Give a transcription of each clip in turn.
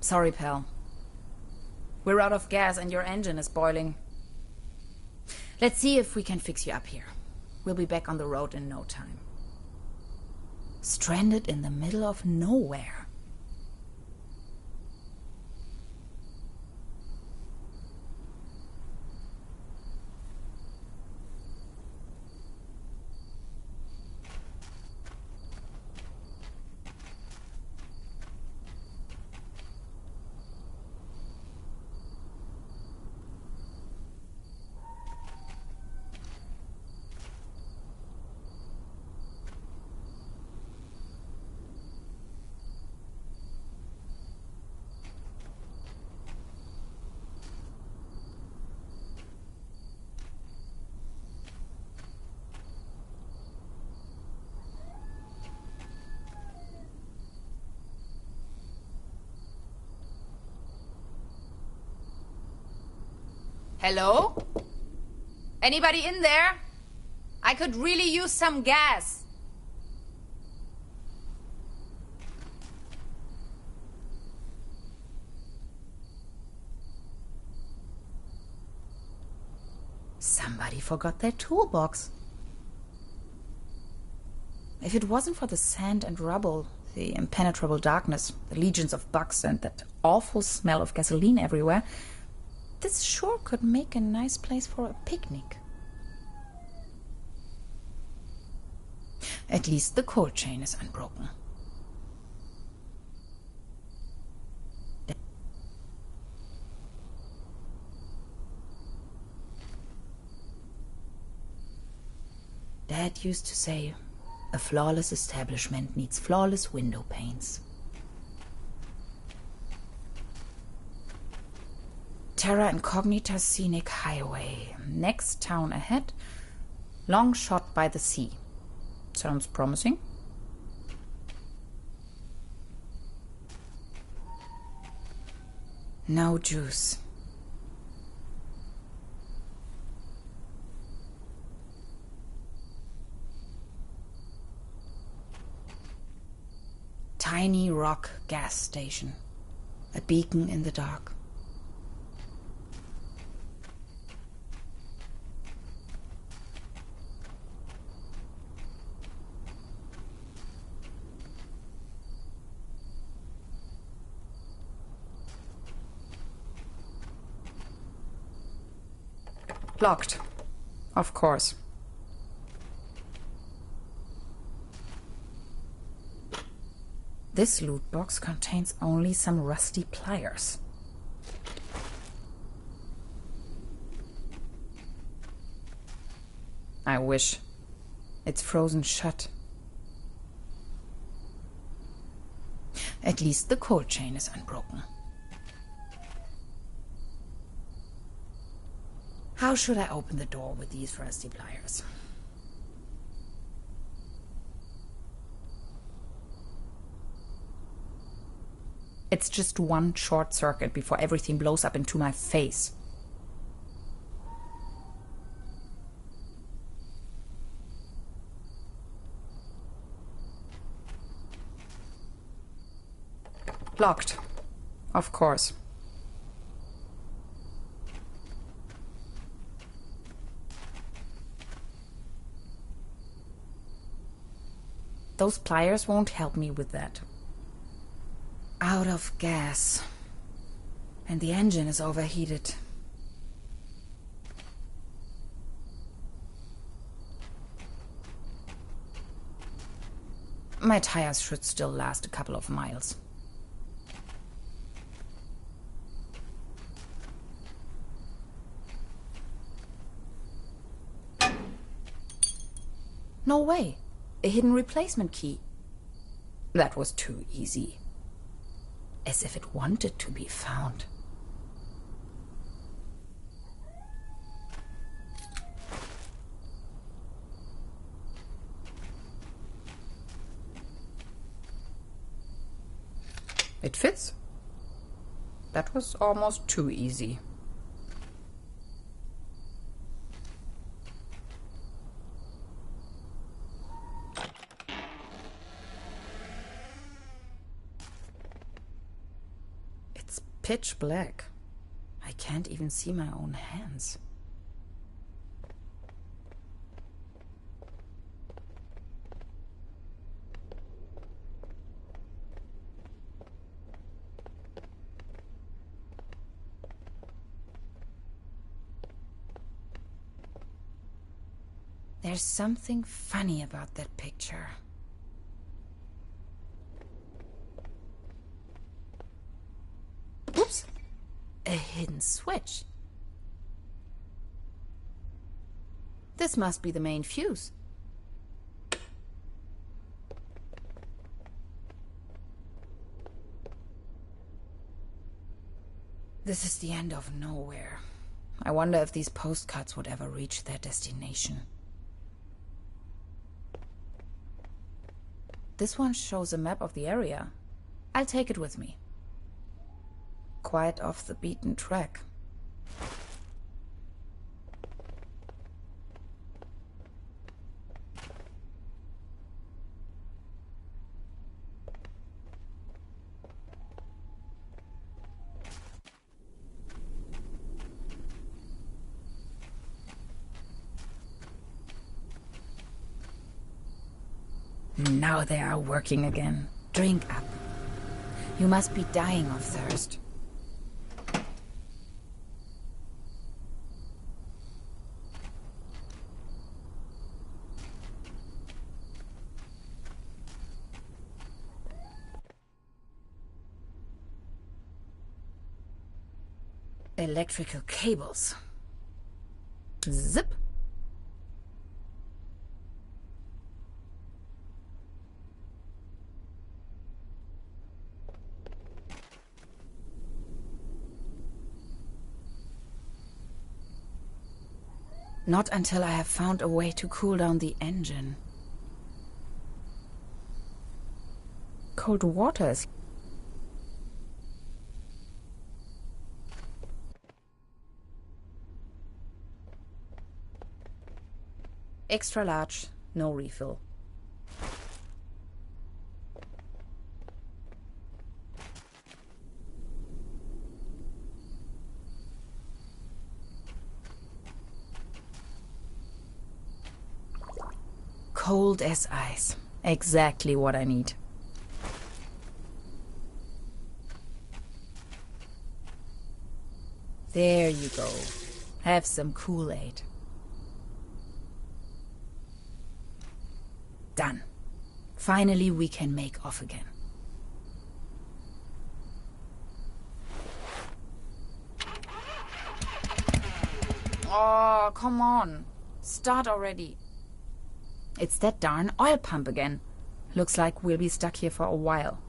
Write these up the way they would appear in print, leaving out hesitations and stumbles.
Sorry, pal. We're out of gas and your engine is boiling. Let's see if we can fix you up here. We'll be back on the road in no time. Stranded in the middle of nowhere. Hello? Anybody in there? I could really use some gas. Somebody forgot their toolbox. If it wasn't for the sand and rubble, the impenetrable darkness, the legions of bugs, and that awful smell of gasoline everywhere, this sure could make a nice place for a picnic. At least the cold chain is unbroken. Dad used to say, a flawless establishment needs flawless window panes. Terra Incognita Scenic Highway. Next town ahead. Long shot by the sea. Sounds promising. No juice. Tiny rock gas station. A beacon in the dark. Locked. Of course. This loot box contains only some rusty pliers. I wish. It's frozen shut. At least the cold chain is unbroken. How should I open the door with these rusty pliers? It's just one short circuit before everything blows up into my face. Locked. Of course. Those pliers won't help me with that. Out of gas. And the engine is overheated. My tires should still last a couple of miles. No way. A hidden replacement key. That was too easy. As if it wanted to be found. It fits. That was almost too easy. pitch black. I can't even see my own hands. There's something funny about that picture. Oops! A hidden switch. This must be the main fuse. This is the end of nowhere. I wonder if these postcards would ever reach their destination. This one shows a map of the area. I'll take it with me. Quite off the beaten track. Now they are working again. Drink up. You must be dying of thirst. Electrical cables. Zip. Not until I have found a way to cool down the engine. Cold water is... Extra large, no refill. Cold as ice. Exactly what I need. There you go. Have some Kool-Aid. Done. Finally, we can make off again. Oh, come on. Start already. It's that darn oil pump again. Looks like we'll be stuck here for a while.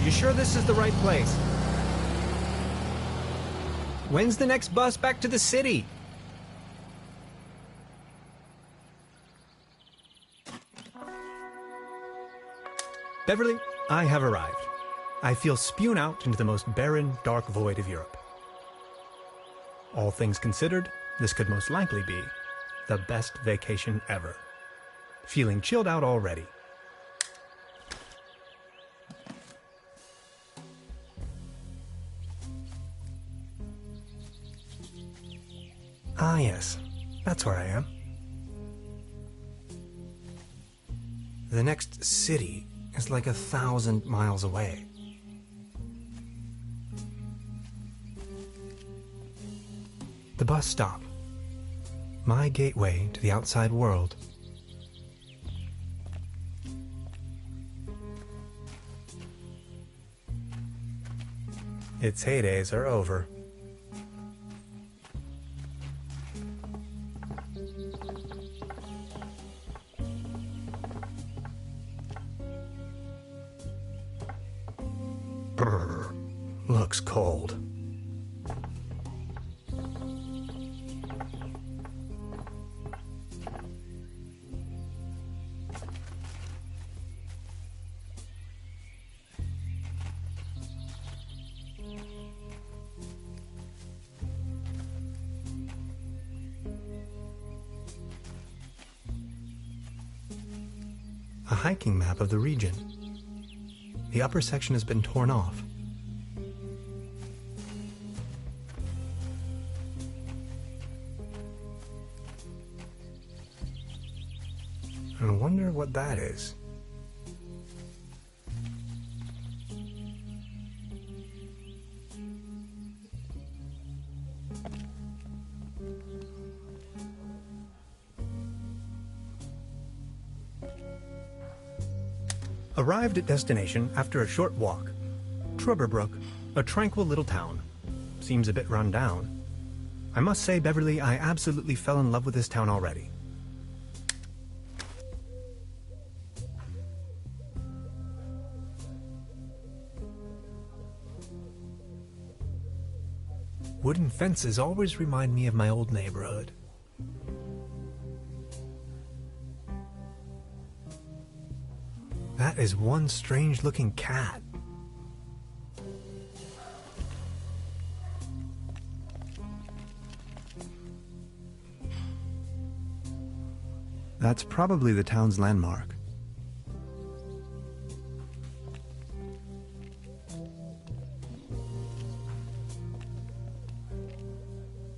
You sure this is the right place? When's the next bus back to the city? Beverly, I have arrived. I feel spewed out into the most barren, dark void of Europe. All things considered, this could most likely be the best vacation ever. Feeling chilled out already. Ah, yes. That's where I am. The next city is like 1,000 miles away. The bus stop. My gateway to the outside world. Its heydays are over. Brr, looks cold. A hiking map of the region. The upper section has been torn off. I wonder what that is. Arrived at destination after a short walk. Truberbrook, a tranquil little town. Seems a bit run down. I must say, Beverly, I absolutely fell in love with this town already. Wooden fences always remind me of my old neighborhood. That is one strange-looking cat. That's probably the town's landmark.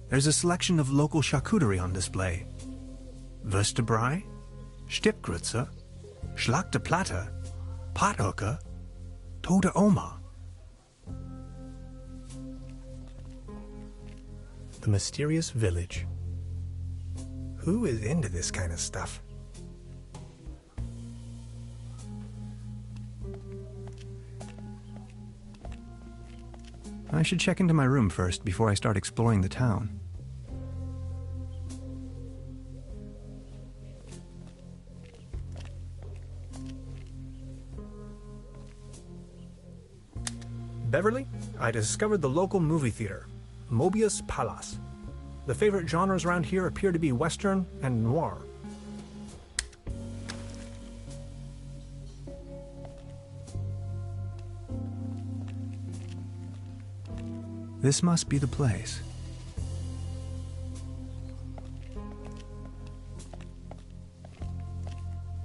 There's a selection of local charcuterie on display. Würstebrei, Stippgrütze, Schlagte Platte, Pothoeker, Tote Oma. The mysterious village. Who is into this kind of stuff? I should check into my room first before I start exploring the town. Beverly, I discovered the local movie theater, Mobius Palace. The favorite genres around here appear to be Western and noir. This must be the place.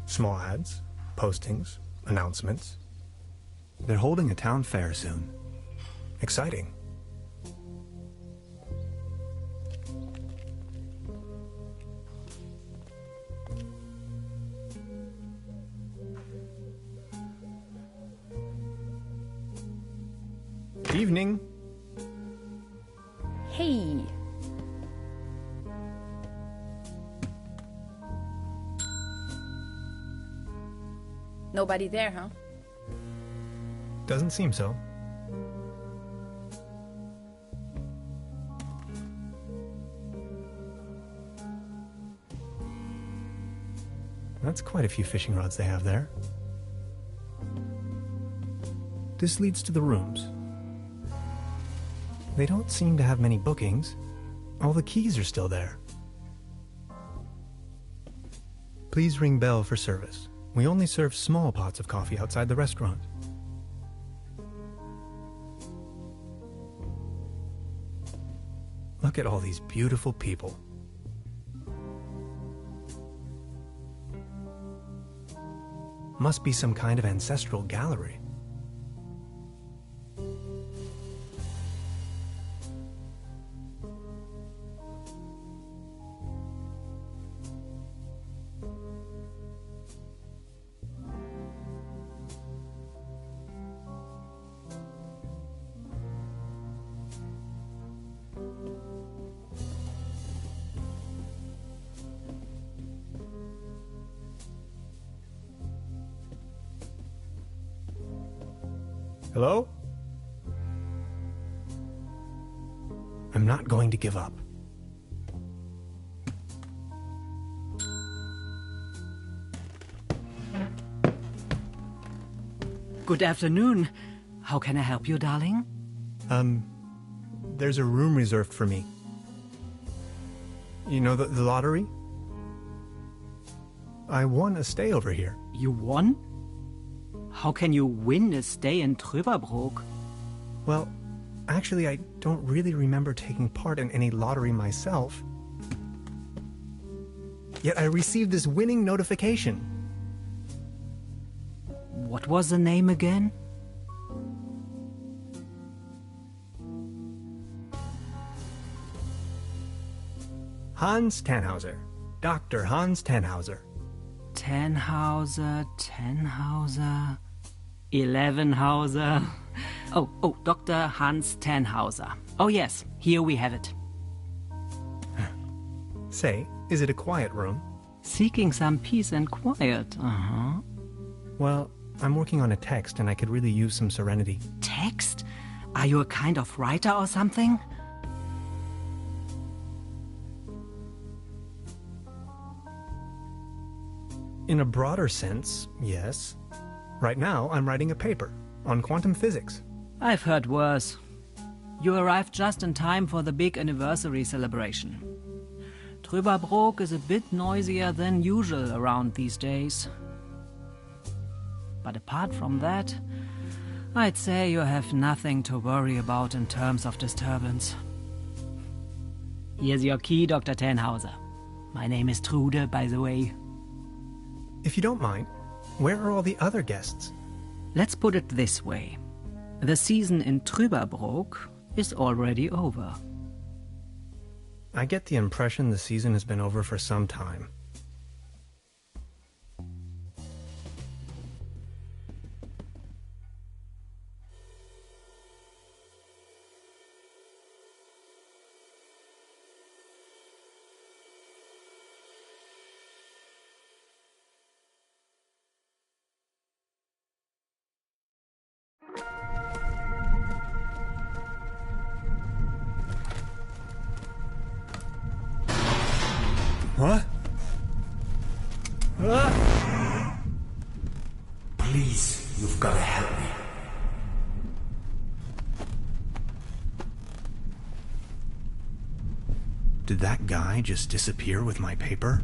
Small ads, postings, announcements. They're holding a town fair soon. Exciting. Evening. Hey. Nobody there, huh? Doesn't seem so. That's quite a few fishing rods they have there. this leads to the rooms. They don't seem to have many bookings. All the keys are still there. Please ring bell for service. We only serve small pots of coffee outside the restaurant. Look at all these beautiful people. Must be some kind of ancestral gallery. Hello? I'm not going to give up. Good afternoon. How can I help you, darling? There's a room reserved for me. You know the lottery? I won a stay over here. You won? How can you win a stay in Truberbrook? Well, actually, I don't really remember taking part in any lottery myself. Yet I received this winning notification. What was the name again? Hans Tannhauser. Dr. Hans Tannhauser. Tannhauser, 11hauser. Oh, Dr. Hans Tannhauser. Oh yes, here we have it. Say, is it a quiet room? Seeking some peace and quiet, Well, I'm working on a text and I could really use some serenity. Text? Are you a kind of writer or something? In a broader sense, yes. Right now, I'm writing a paper on quantum physics. I've heard worse. You arrived just in time for the big anniversary celebration. Truberbrook is a bit noisier than usual around these days. But apart from that, I'd say you have nothing to worry about in terms of disturbance. Here's your key, Dr. Tannhauser. My name is Trude, by the way. If you don't mind, where are all the other guests? Let's put it this way. The season in Truberbrook is already over. I get the impression the season has been over for some time. What? Please, you've got to help me. Did that guy just disappear with my paper?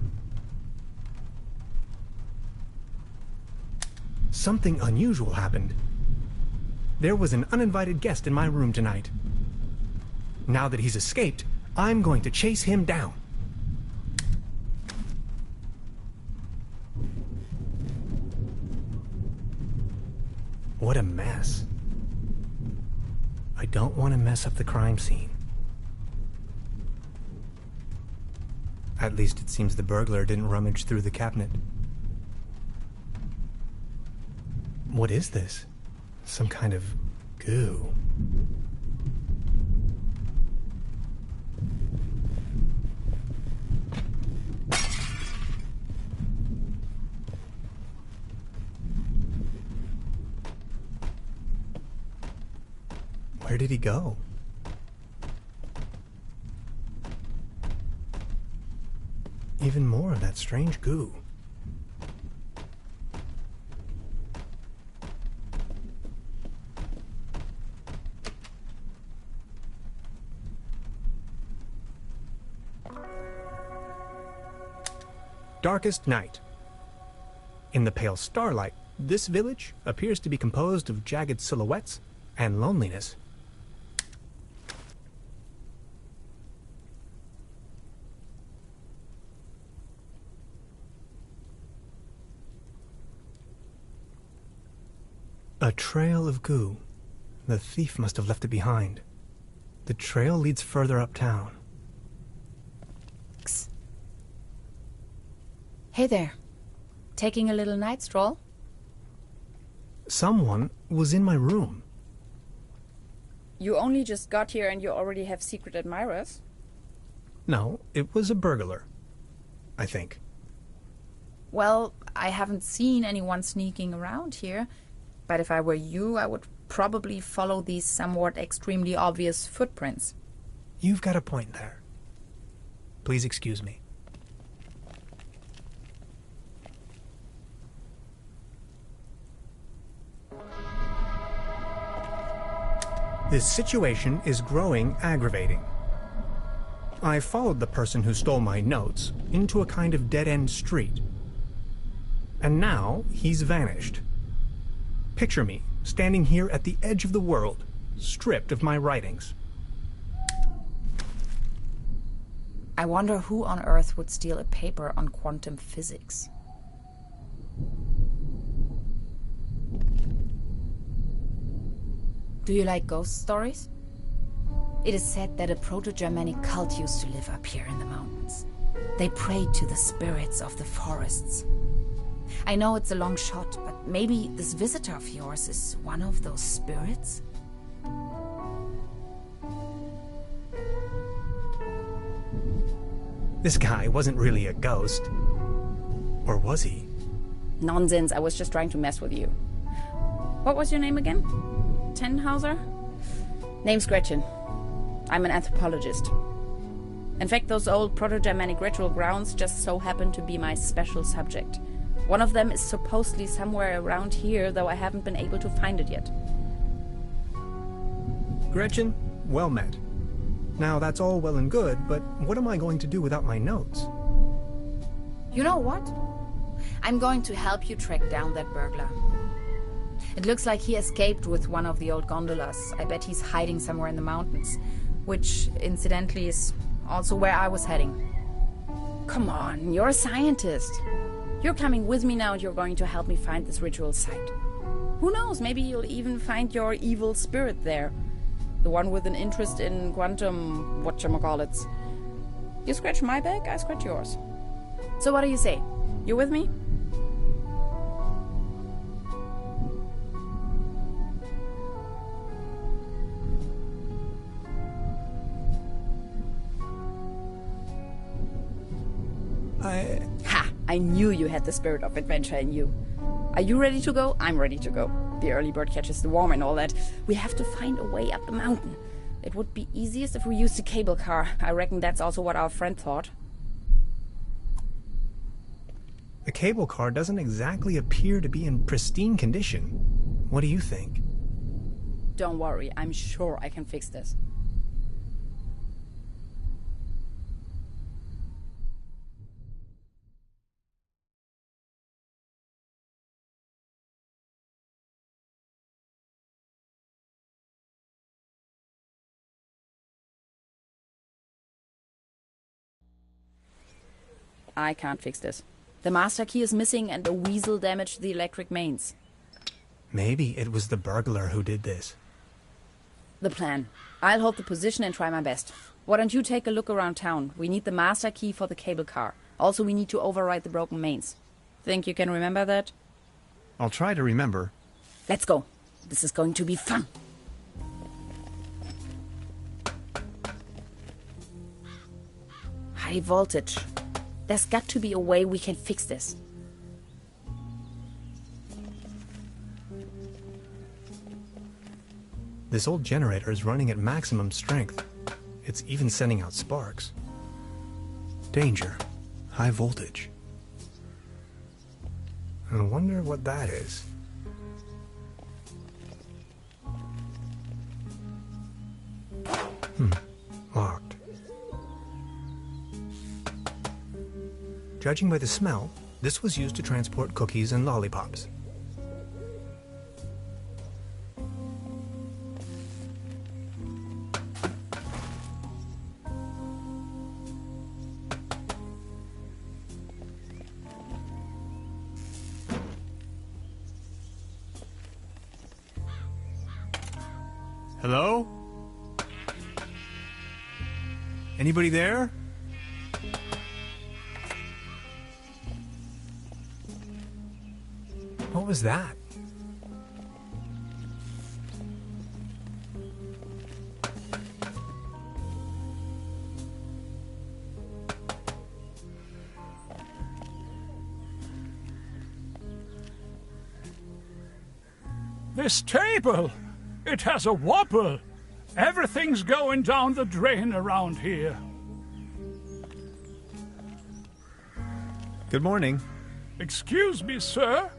Something unusual happened. There was an uninvited guest in my room tonight. Now that he's escaped, I'm going to chase him down. What a mess. I don't want to mess up the crime scene. At least it seems the burglar didn't rummage through the cabinet. What is this? Some kind of goo. Where did he go? Even more of that strange goo. darkest night. In the pale starlight, this village appears to be composed of jagged silhouettes and loneliness. A trail of goo. The thief must have left it behind. The trail leads further uptown. Hey there. Taking a little night stroll? Someone was in my room. You only just got here and you already have secret admirers? No, it was a burglar. I think. Well, I haven't seen anyone sneaking around here. But if I were you, I would probably follow these somewhat extremely obvious footprints. You've got a point there. Please excuse me. This situation is growing aggravating. I followed the person who stole my notes into a kind of dead-end street. And now he's vanished. Picture me standing here at the edge of the world, stripped of my writings. I wonder who on earth would steal a paper on quantum physics. Do you like ghost stories? It is said that a Proto-Germanic cult used to live up here in the mountains. They prayed to the spirits of the forests. I know it's a long shot, but maybe this visitor of yours is one of those spirits? This guy wasn't really a ghost. Or was he? Nonsense, I was just trying to mess with you. What was your name again? Tenhauser? Name's Gretchen. I'm an anthropologist. In fact, those old Proto-Germanic ritual grounds just so happen to be my special subject. One of them is supposedly somewhere around here, though I haven't been able to find it yet. Gretchen, well met. Now that's all well and good, but what am I going to do without my notes? You know what? I'm going to help you track down that burglar. It looks like he escaped with one of the old gondolas. I bet he's hiding somewhere in the mountains, which, incidentally, is also where I was heading. Come on, you're a scientist. You're coming with me now and you're going to help me find this ritual site. Who knows, maybe you'll even find your evil spirit there. The one with an interest in quantum whatchamacallits. You scratch my back, I scratch yours. So what do you say? You with me? Ha! I knew you had the spirit of adventure in you. Are you ready to go? I'm ready to go. The early bird catches the worm and all that. We have to find a way up the mountain. It would be easiest if we used a cable car. I reckon that's also what our friend thought. The cable car doesn't exactly appear to be in pristine condition. What do you think? Don't worry, I'm sure I can fix this. I can't fix this. The master key is missing and a weasel damaged the electric mains. Maybe it was the burglar who did this. The plan. I'll hold the position and try my best. Why don't you take a look around town? We need the master key for the cable car. Also, we need to override the broken mains. Think you can remember that? I'll try to remember. Let's go. This is going to be fun. High voltage. There's got to be a way we can fix this. This old generator is running at maximum strength. It's even sending out sparks. Danger. High voltage. I wonder what that is. Locked. Judging by the smell, this was used to transport cookies and lollipops. Hello? Anybody there? What was that? This table! It has a wobble! Everything's going down the drain around here. Good morning. Excuse me, sir?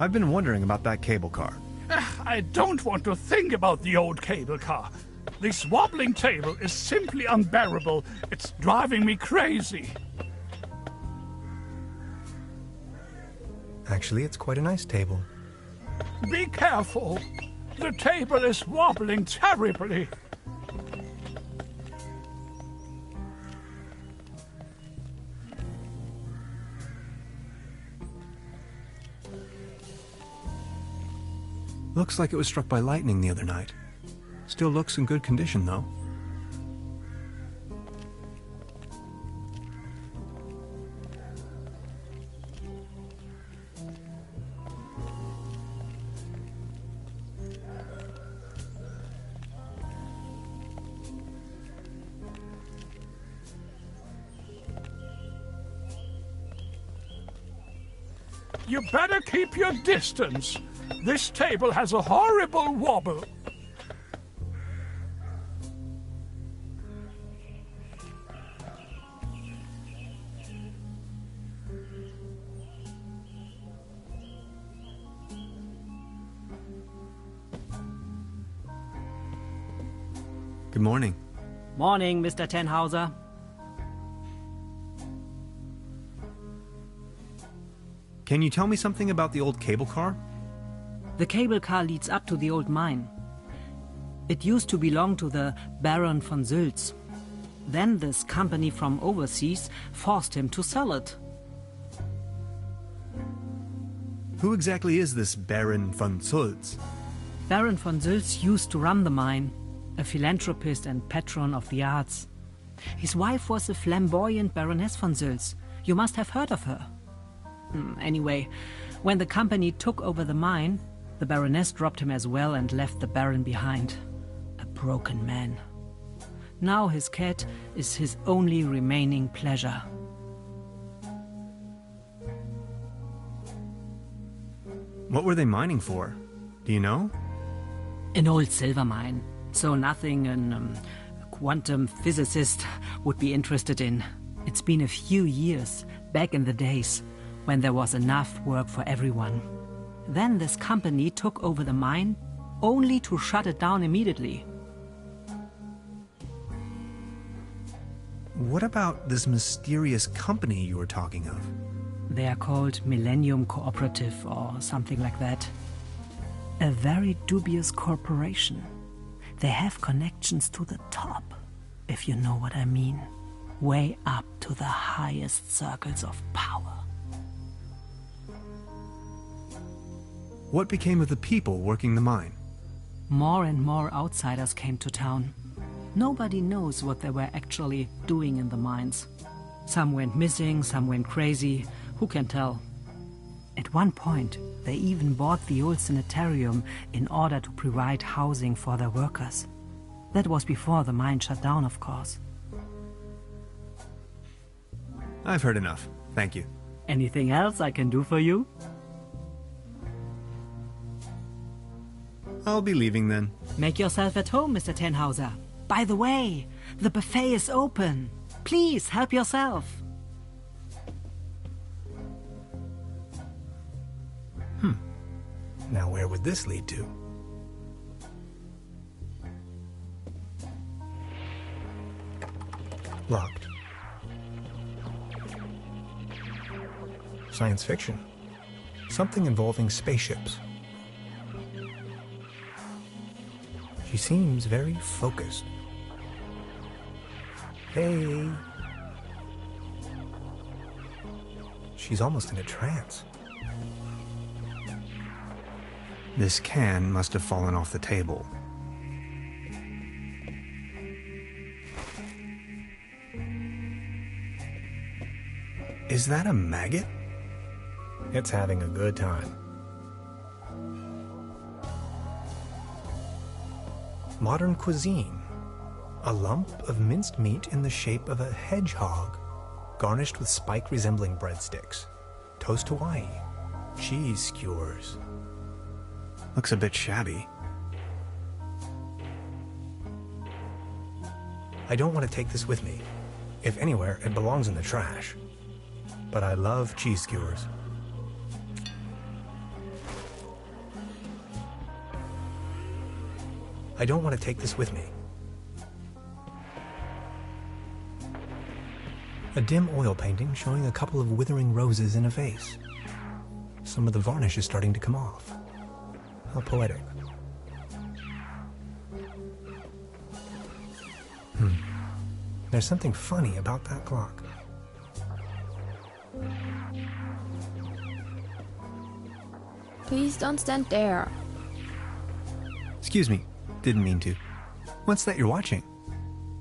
I've been wondering about that cable car. I don't want to think about the old cable car. This wobbling table is simply unbearable. It's driving me crazy. Actually, it's quite a nice table. Be careful. The table is wobbling terribly. Looks like it was struck by lightning the other night. Still looks in good condition, though. You better keep your distance. This table has a horrible wobble. Good morning. Morning, Mr. Tannhauser. Can you tell me something about the old cable car? The cable car leads up to the old mine. It used to belong to the Baron von Sülz. Then this company from overseas forced him to sell it. Who exactly is this Baron von Sülz? Baron von Sülz used to run the mine, a philanthropist and patron of the arts. His wife was a flamboyant Baroness von Sülz. You must have heard of her. Anyway, when the company took over the mine, the Baroness dropped him as well and left the Baron behind. A broken man. Now his cat is his only remaining pleasure. What were they mining for? Do you know? An old silver mine, so nothing a quantum physicist would be interested in. It's been a few years, back in the days, when there was enough work for everyone. Then this company took over the mine, only to shut it down immediately. What about this mysterious company you were talking of? They are called Millennium Cooperative or something like that. A very dubious corporation. They have connections to the top, if you know what I mean. Way up to the highest circles of power. What became of the people working the mine? More and more outsiders came to town. Nobody knows what they were actually doing in the mines. Some went missing, some went crazy. Who can tell? At one point, they even bought the old sanitarium in order to provide housing for their workers. That was before the mine shut down, of course. I've heard enough. Thank you. Anything else I can do for you? I'll be leaving then. Make yourself at home, Mr. Tannhauser. By the way, the buffet is open. Please help yourself. Now where would this lead to? Locked. Science fiction. Something involving spaceships. She seems very focused. Hey. She's almost in a trance. This can must have fallen off the table. Is that a maggot? It's having a good time. Modern cuisine. A lump of minced meat in the shape of a hedgehog, garnished with spike-resembling breadsticks. Toast Hawaii. Cheese skewers. Looks a bit shabby. I don't want to take this with me. If anywhere, it belongs in the trash. But I love cheese skewers. I don't want to take this with me. A dim oil painting showing a couple of withering roses in a vase. Some of the varnish is starting to come off. How poetic. There's something funny about that clock. Please don't stand there. Excuse me, didn't mean to. What's that you're watching?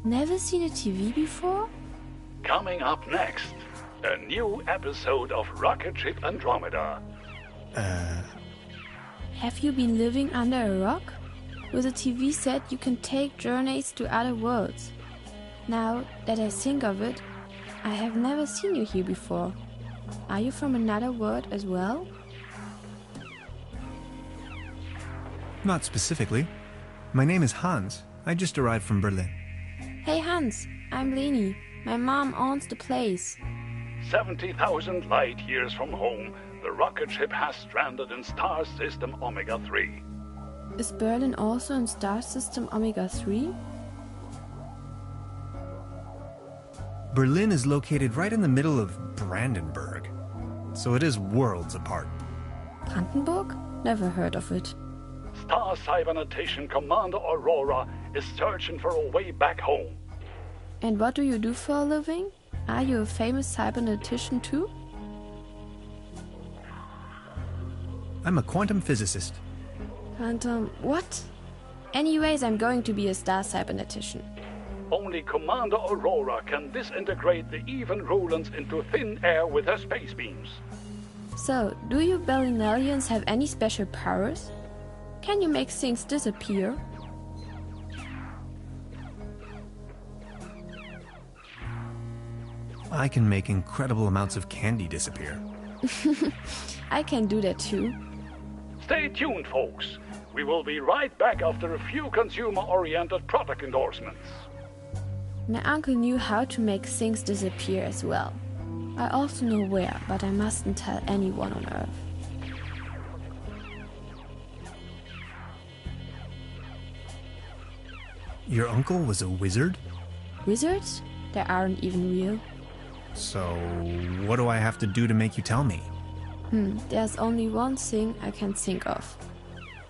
Never seen a TV before? Coming up next, a new episode of Rocket Ship Andromeda. Have you been living under a rock? With a TV set you can take journeys to other worlds. Now that I think of it, I have never seen you here before. Are you from another world as well? Not specifically. My name is Hans. I just arrived from Berlin. Hey Hans, I'm Leni. My mom owns the place. 70,000 light years from home, the rocket ship has stranded in star system Omega 3. Is Berlin also in star system Omega 3? Berlin is located right in the middle of Brandenburg, so it is worlds apart. Brandenburg? Never heard of it. Star Cybernetation Commander Aurora is searching for a way back home. And what do you do for a living? Are you a famous cybernetician too? I'm a quantum physicist. Quantum what? Anyways, I'm going to be a star cybernetician. Only Commander Aurora can disintegrate the even Rulans into thin air with her space beams. So, do you Berlinalians have any special powers? Can you make things disappear? I can make incredible amounts of candy disappear. I can do that too. Stay tuned, folks. We will be right back after a few consumer-oriented product endorsements. My uncle knew how to make things disappear as well. I also know where, but I mustn't tell anyone on Earth. Your uncle was a wizard? Wizards? They aren't even real. So, what do I have to do to make you tell me? There's only one thing I can think of.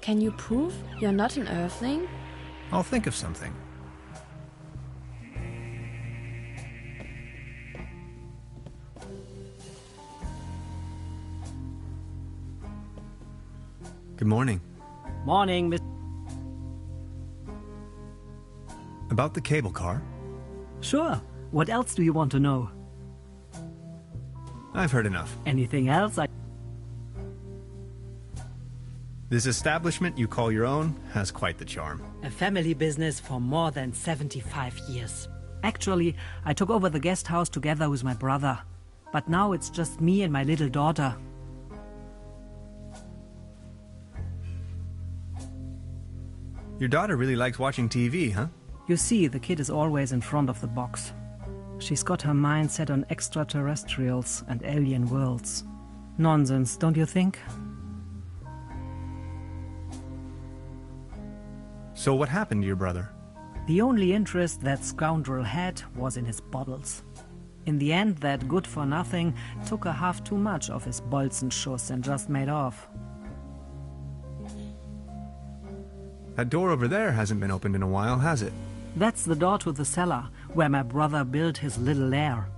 Can you prove you're not an Earthling? I'll think of something. Good morning. Morning, Miss... About the cable car? Sure. What else do you want to know? I've heard enough. Anything else? This establishment you call your own has quite the charm. A family business for more than 75 years. Actually, I took over the guest house together with my brother. But now it's just me and my little daughter. Your daughter really likes watching TV, huh? You see, the kid is always in front of the box. She's got her mind set on extraterrestrials and alien worlds. Nonsense, don't you think? So what happened to your brother? The only interest that scoundrel had was in his bottles. In the end, that good-for-nothing took a half too much of his Bolzenschuss and just made off. That door over there hasn't been opened in a while, has it? That's the door to the cellar, where my brother built his little lair.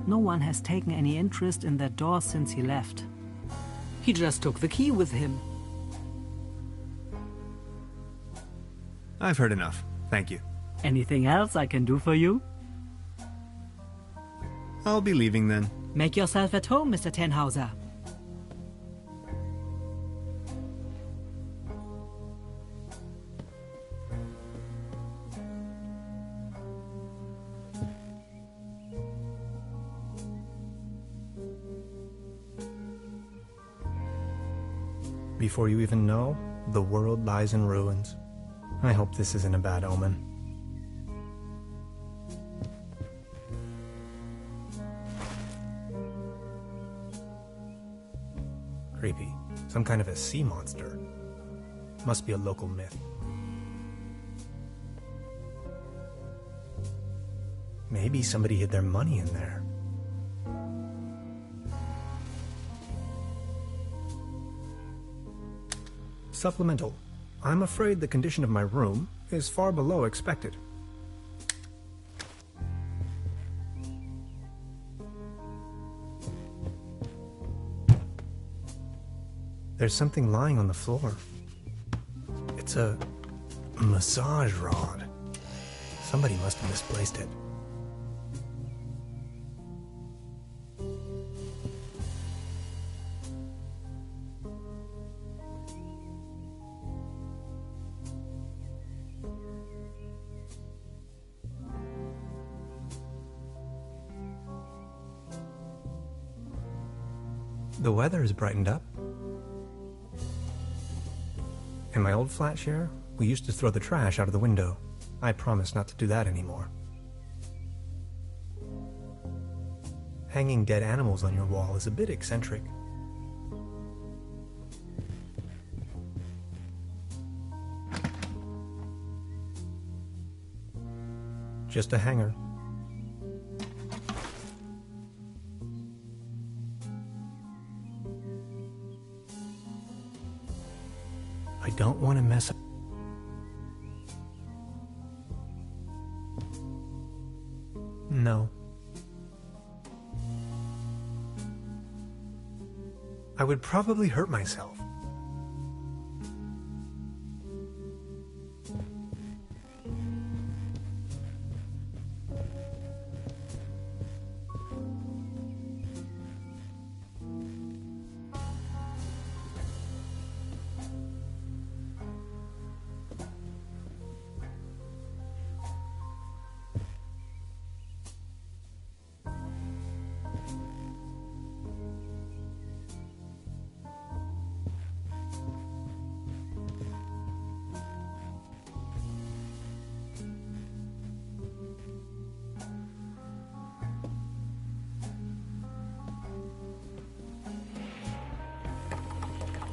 No one has taken any interest in that door since he left. He just took the key with him. I've heard enough. Thank you. Anything else I can do for you? I'll be leaving then. Make yourself at home, Mr. Tenhauser. Before you even know, the world lies in ruins. I hope this isn't a bad omen. Creepy. Some kind of a sea monster. Must be a local myth. Maybe somebody hid their money in there. Supplemental. I'm afraid the condition of my room is far below expected. There's something lying on the floor. It's a massage rod. Somebody must have misplaced it. The weather has brightened up. In my old flat share, we used to throw the trash out of the window. I promise not to do that anymore. Hanging dead animals on your wall is a bit eccentric. Just a hanger. I don't want to mess up. No. I would probably hurt myself.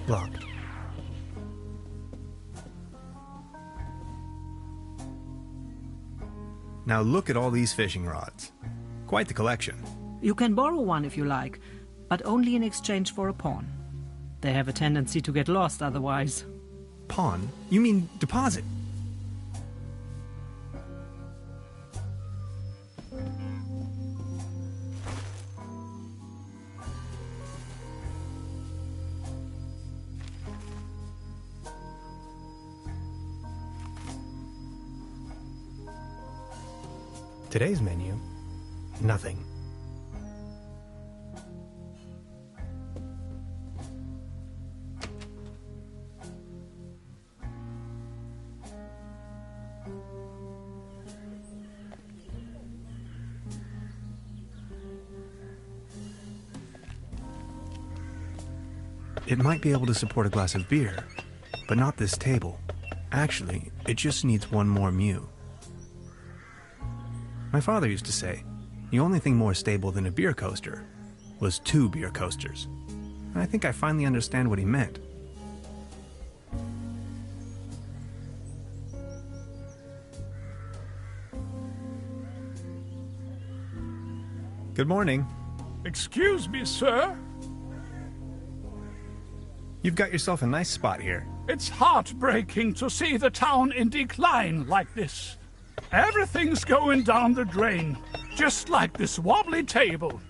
Locked. Now look at all these fishing rods. Quite the collection. You can borrow one if you like, but only in exchange for a pawn. They have a tendency to get lost otherwise. Pawn? You mean deposit? Today's menu, nothing. It might be able to support a glass of beer, but not this table. Actually, it just needs one more mew. My father used to say, the only thing more stable than a beer coaster was 2 beer coasters. And I think I finally understand what he meant. Good morning. Excuse me, sir. You've got yourself a nice spot here. It's heartbreaking to see the town in decline like this. Everything's going down the drain, just like this wobbly table.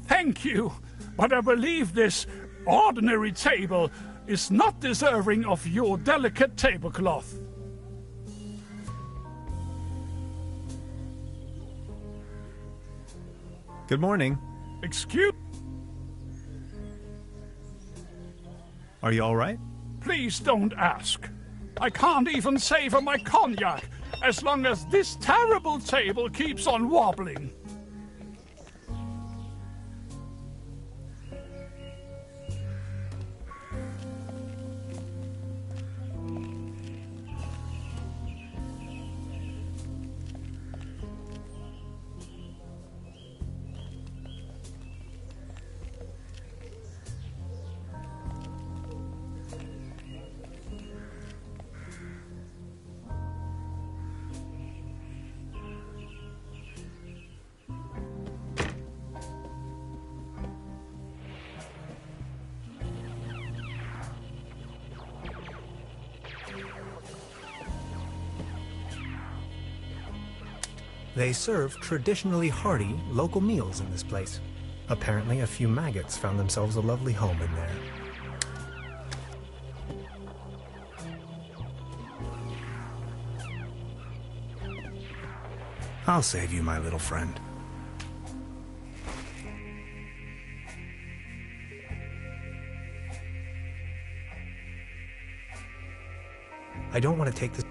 Thank you, but I believe this ordinary table is not deserving of your delicate tablecloth. Good morning. Excuse... Are you all right? Please don't ask. I can't even savor my cognac as long as this terrible table keeps on wobbling. They serve traditionally hearty local meals in this place. Apparently, a few maggots found themselves a lovely home in there. I'll save you, my little friend. I don't want to take this...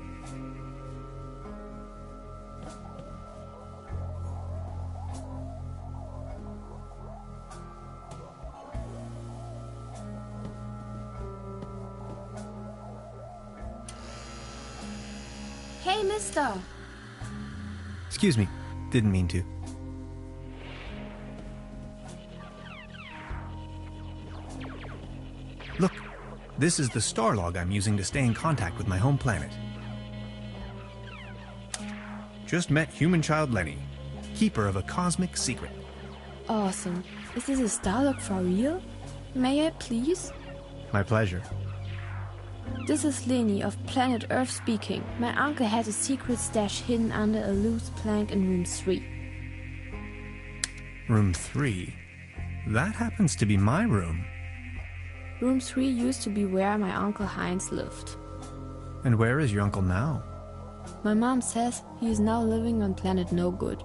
Hey, mister! Excuse me, didn't mean to. Look, this is the star log I'm using to stay in contact with my home planet. Just met human child Lenny, keeper of a cosmic secret. Awesome. Is this a Starlock for real? May I please? My pleasure. This is Lenny of planet Earth speaking. My uncle had a secret stash hidden under a loose plank in room 3. Room 3? That happens to be my room. Room 3 used to be where my uncle Heinz lived. And where is your uncle now? My mom says he is now living on planet No Good.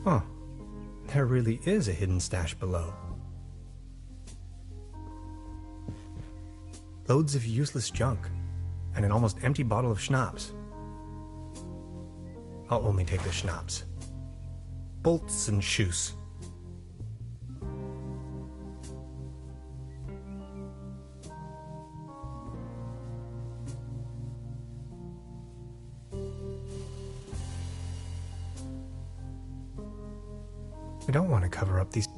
Huh. There really is a hidden stash below. Loads of useless junk, and an almost empty bottle of schnapps. I'll only take the schnapps. Bolts and shoes. I don't want to cover up these...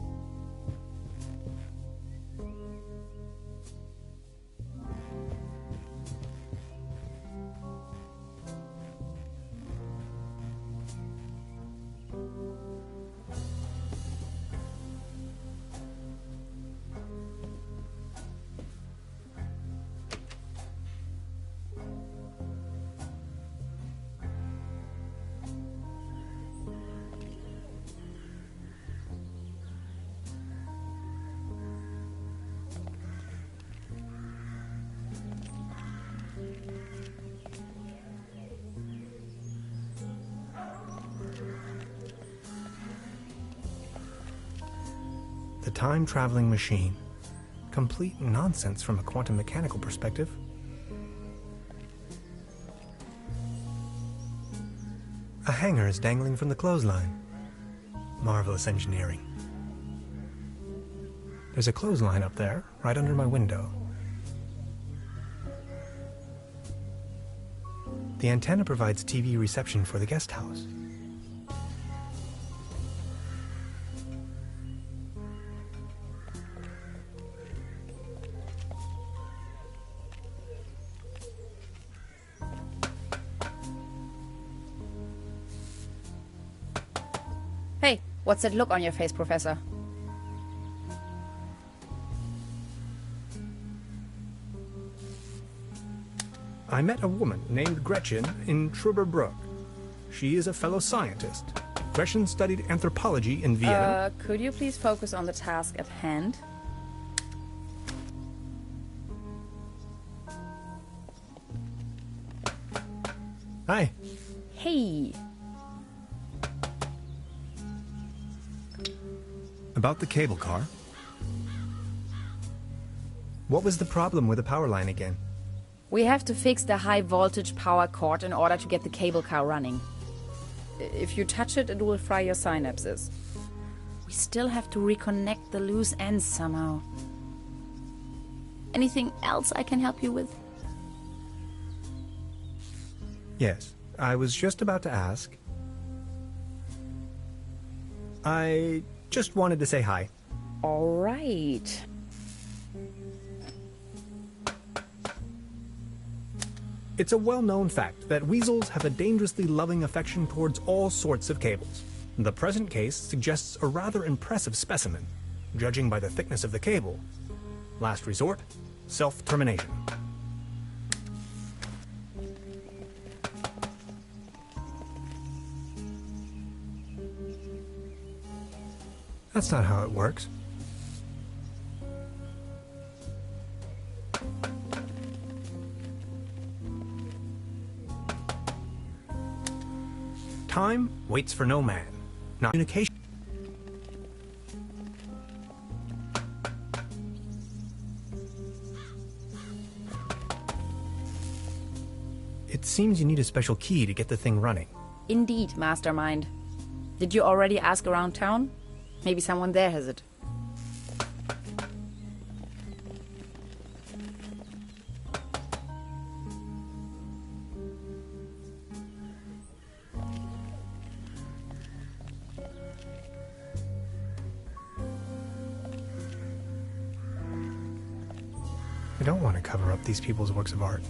The time-traveling machine. Complete nonsense from a quantum mechanical perspective. A hanger is dangling from the clothesline. Marvelous engineering. There's a clothesline up there, right under my window. The antenna provides TV reception for the guest house. Hey, what's that look on your face, Professor? I met a woman named Gretchen in Truberbrook. She is a fellow scientist. Gretchen studied anthropology in Vienna. Could you please focus on the task at hand? Hi. Hey. About the cable car. What was the problem with the power line again? We have to fix the high voltage power cord in order to get the cable car running. If you touch it, it will fry your synapses. We still have to reconnect the loose ends somehow. Anything else I can help you with? Yes, I was just about to ask. I just wanted to say hi. All right. It's a well-known fact that weasels have a dangerously loving affection towards all sorts of cables. The present case suggests a rather impressive specimen, judging by the thickness of the cable. Last resort, self-termination. That's not how it works. Time waits for no man. Not communication. It seems you need a special key to get the thing running. Indeed, Mastermind. Did you already ask around town? Maybe someone there has it. I don't want to cover up these people's works of art.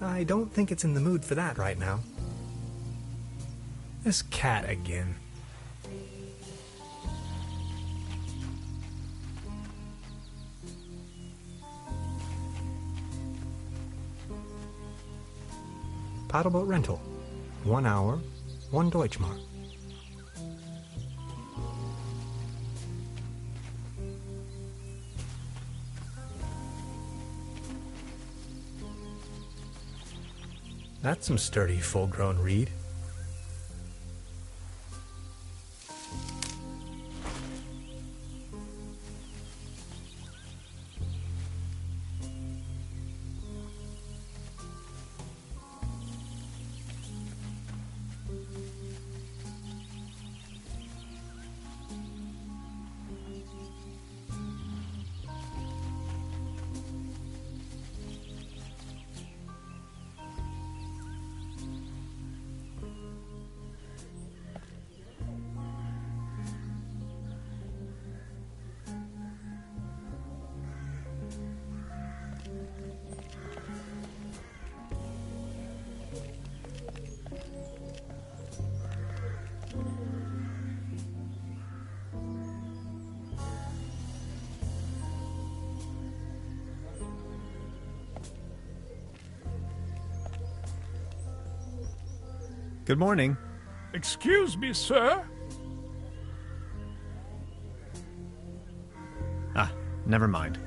I don't think it's in the mood for that right now. This cat again. Paddleboat rental. 1 hour, 1 Deutschmark. That's some sturdy, full-grown reed. Good morning. Excuse me, sir. Ah, never mind.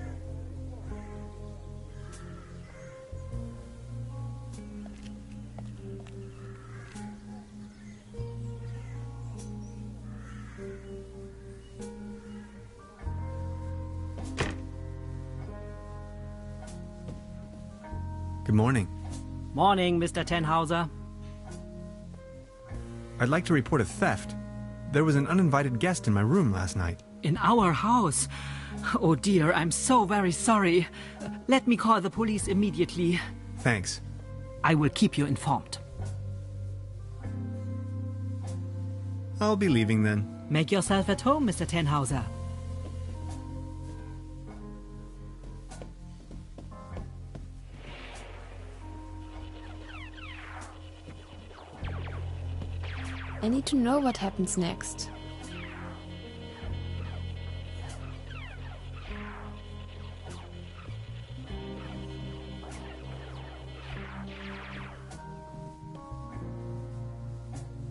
Good morning. Morning, Mr. Tenhauser. I'd like to report a theft. There was an uninvited guest in my room last night. In our house? Oh dear, I'm so very sorry. Let me call the police immediately. Thanks. I will keep you informed. I'll be leaving then. Make yourself at home, Mr. Tenhauser. I need to know what happens next.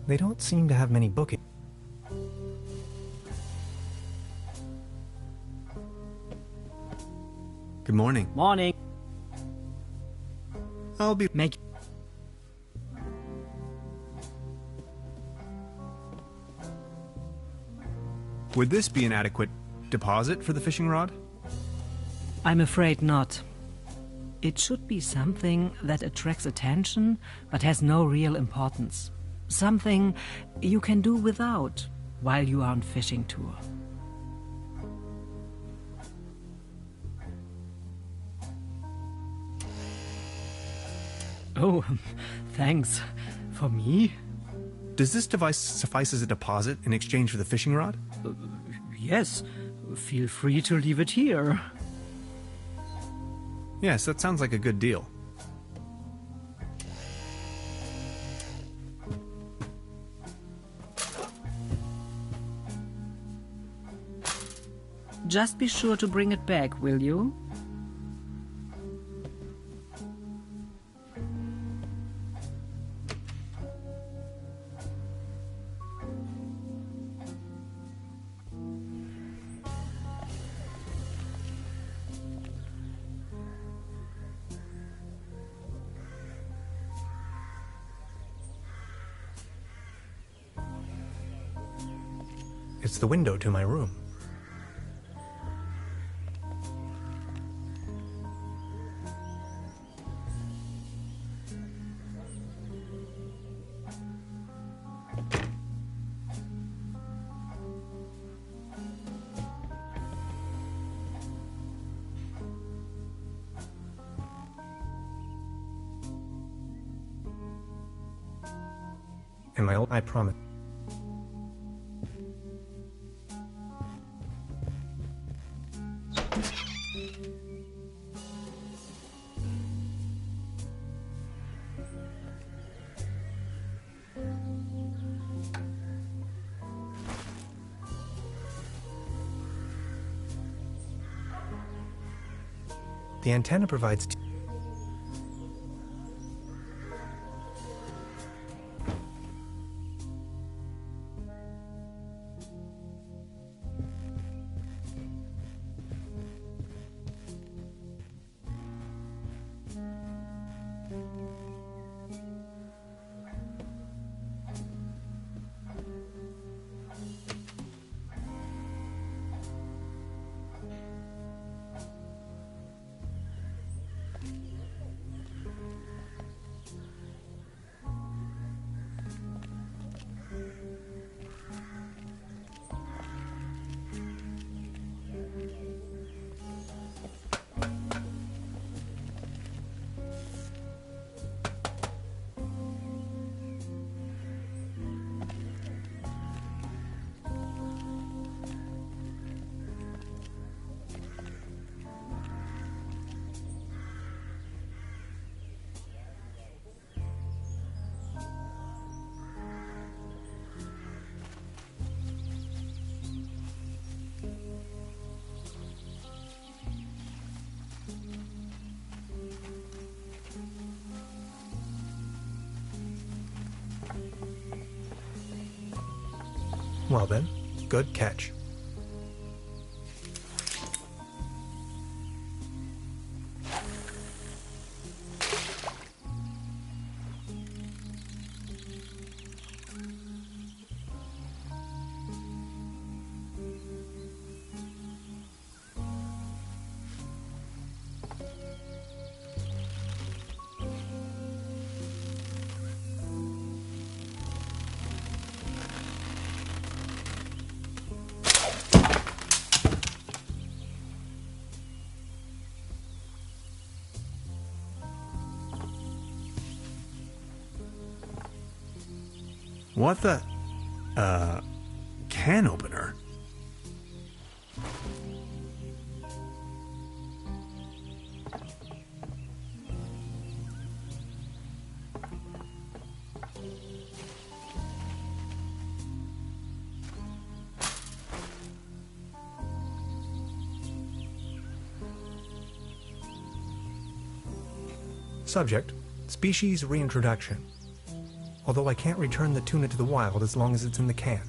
They don't seem to have many bookings. Good morning. Morning. I'll be... Make... Would this be an adequate deposit for the fishing rod? I'm afraid not. It should be something that attracts attention but has no real importance. Something you can do without while you are on fishing tour. Oh, thanks. For me? Does this device suffice as a deposit in exchange for the fishing rod? Yes. Feel free to leave it here. Yes, that sounds like a good deal. Just be sure to bring it back, will you? It's the window to my room. And I promise. The antenna provides Well then, good catch. What the? Can opener? Subject, species reintroduction. Although I can't return the tuna to the wild as long as it's in the can.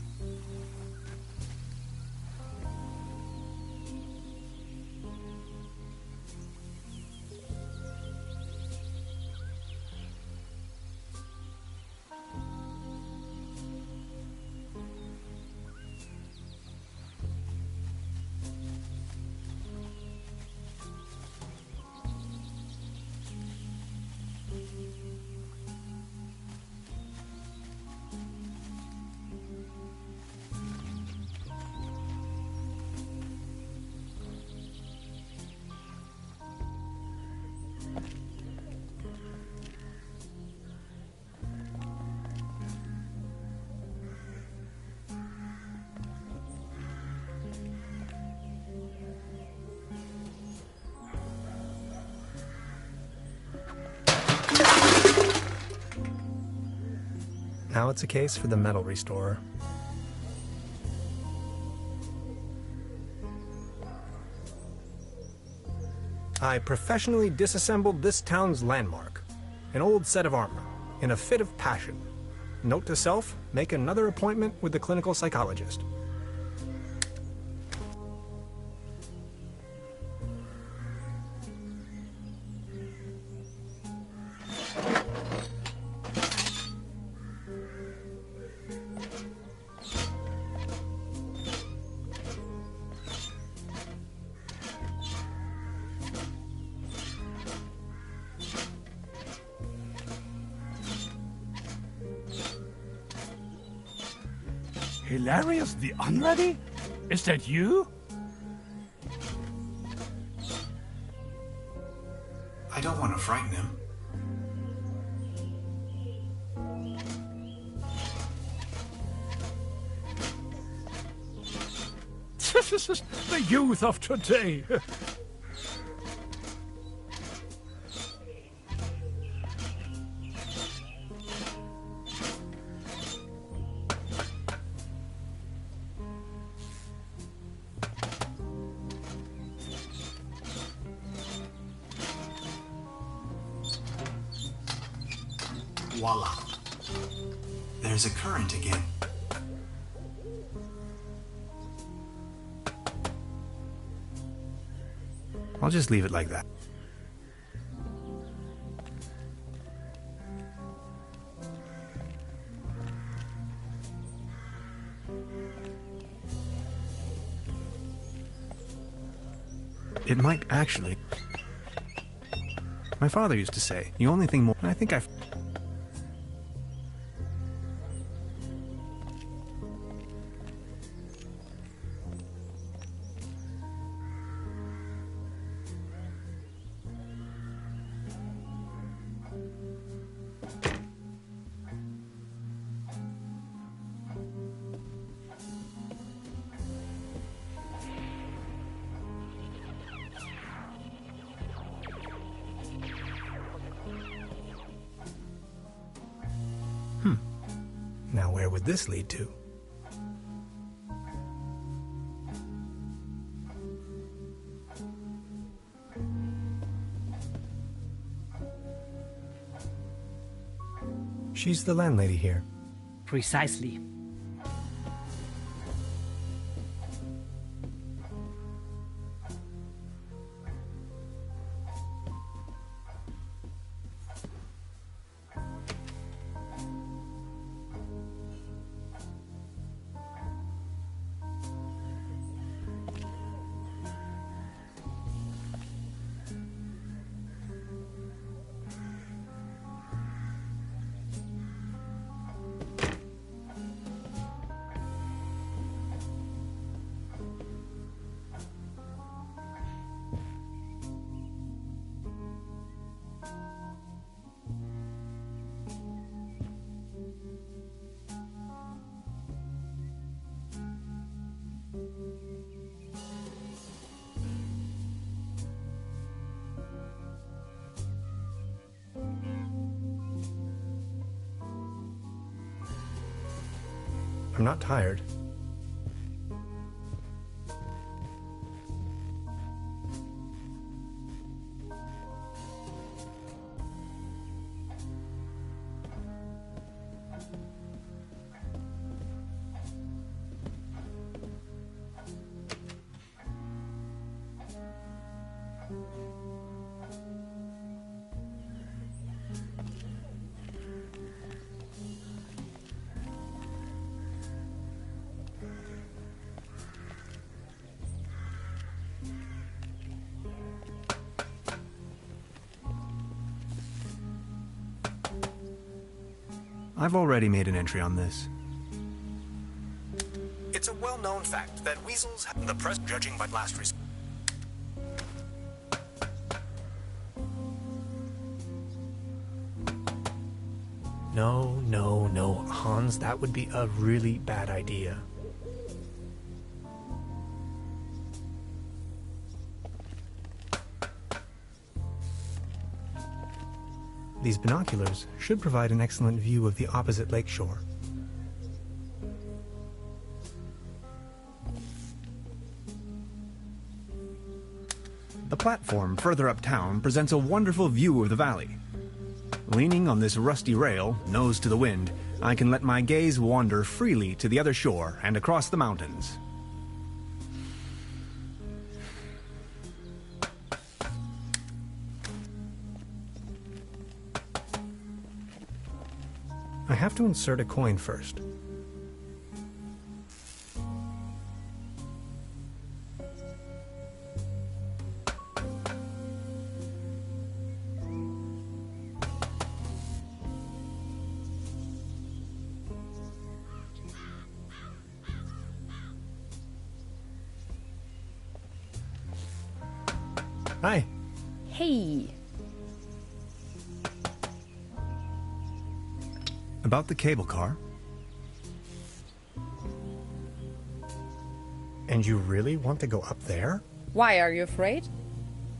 Now it's a case for the metal restorer. I professionally disassembled this town's landmark, an old set of armor, in a fit of passion. Note to self, make another appointment with the clinical psychologist. Hilarious the Unready? Is that you? I don't want to frighten him. This is the youth of today. Voila. There's a current again. I'll just leave it like that. It might actually. My father used to say, the only thing more, and I think I've... Now where would this lead to? She's the landlady here. Precisely. I'm not tired. I've already made an entry on this. It's a well-known fact that weasels have the press judging by last resort. No, no, no, Hans, that would be a really bad idea. These binoculars should provide an excellent view of the opposite lakeshore. The platform further uptown presents a wonderful view of the valley. Leaning on this rusty rail, nose to the wind, I can let my gaze wander freely to the other shore and across the mountains. I have to insert a coin first. Hi. Hey. About the cable car? And you really want to go up there? Why, are you afraid?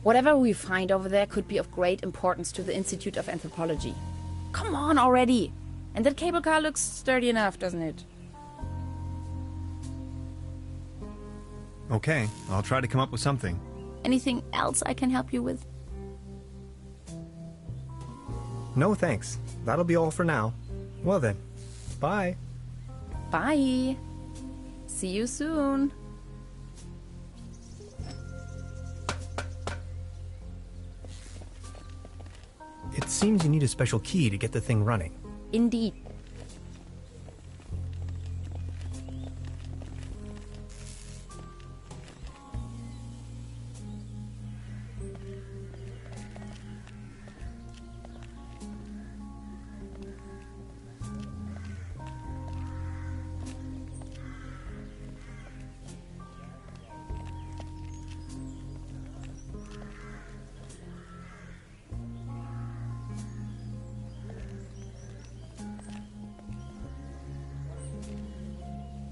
Whatever we find over there could be of great importance to the Institute of Anthropology. Come on already! And that cable car looks sturdy enough, doesn't it? Okay, I'll try to come up with something. Anything else I can help you with? No, thanks. That'll be all for now. Well then, bye. Bye. See you soon. It seems you need a special key to get the thing running. Indeed.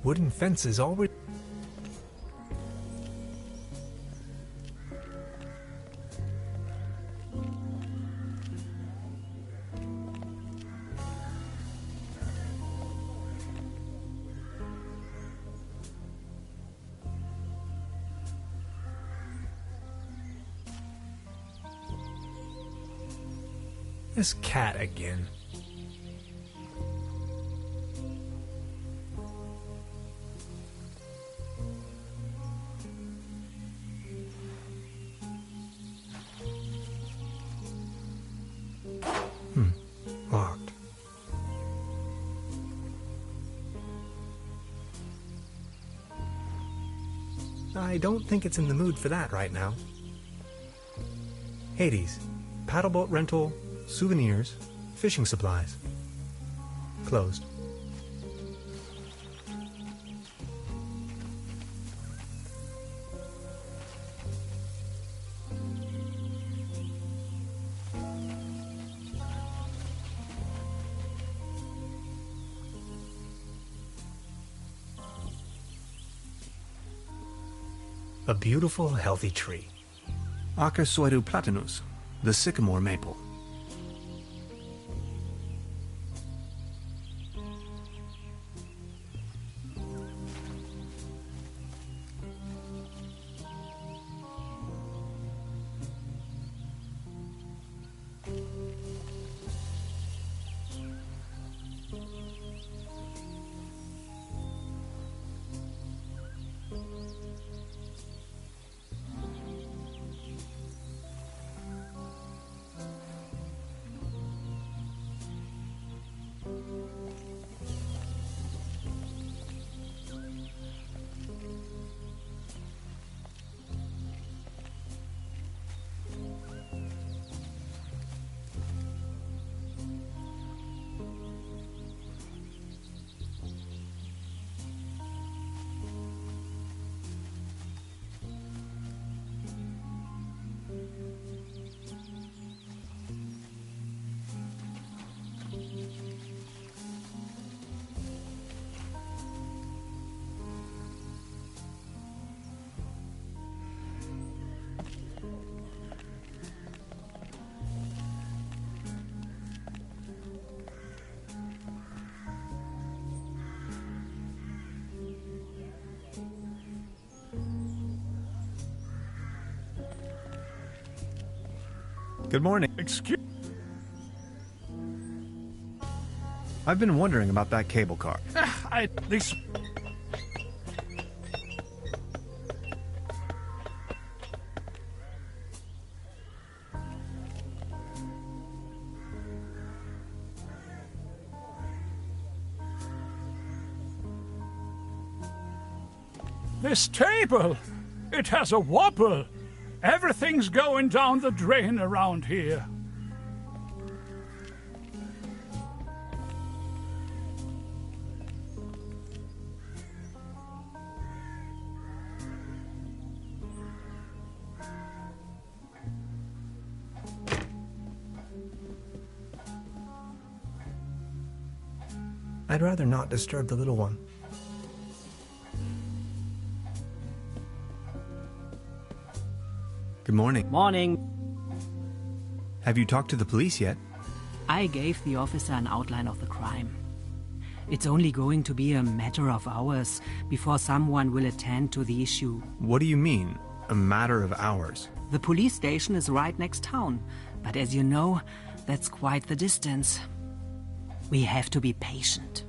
Wooden fences already... This cat again. Locked. I don't think it's in the mood for that right now. Hades. Paddleboat rental, souvenirs, fishing supplies. Closed. A beautiful, healthy tree. Acasoidu platanus, the sycamore maple. Good morning. Excuse... I've been wondering about that cable car. This... This table, it has a wobble. Everything's going down the drain around here. I'd rather not disturb the little one. Good morning. Morning. Have you talked to the police yet? I gave the officer an outline of the crime. It's only going to be a matter of hours before someone will attend to the issue. What do you mean, a matter of hours? The police station is right next town, but as you know, that's quite the distance. We have to be patient.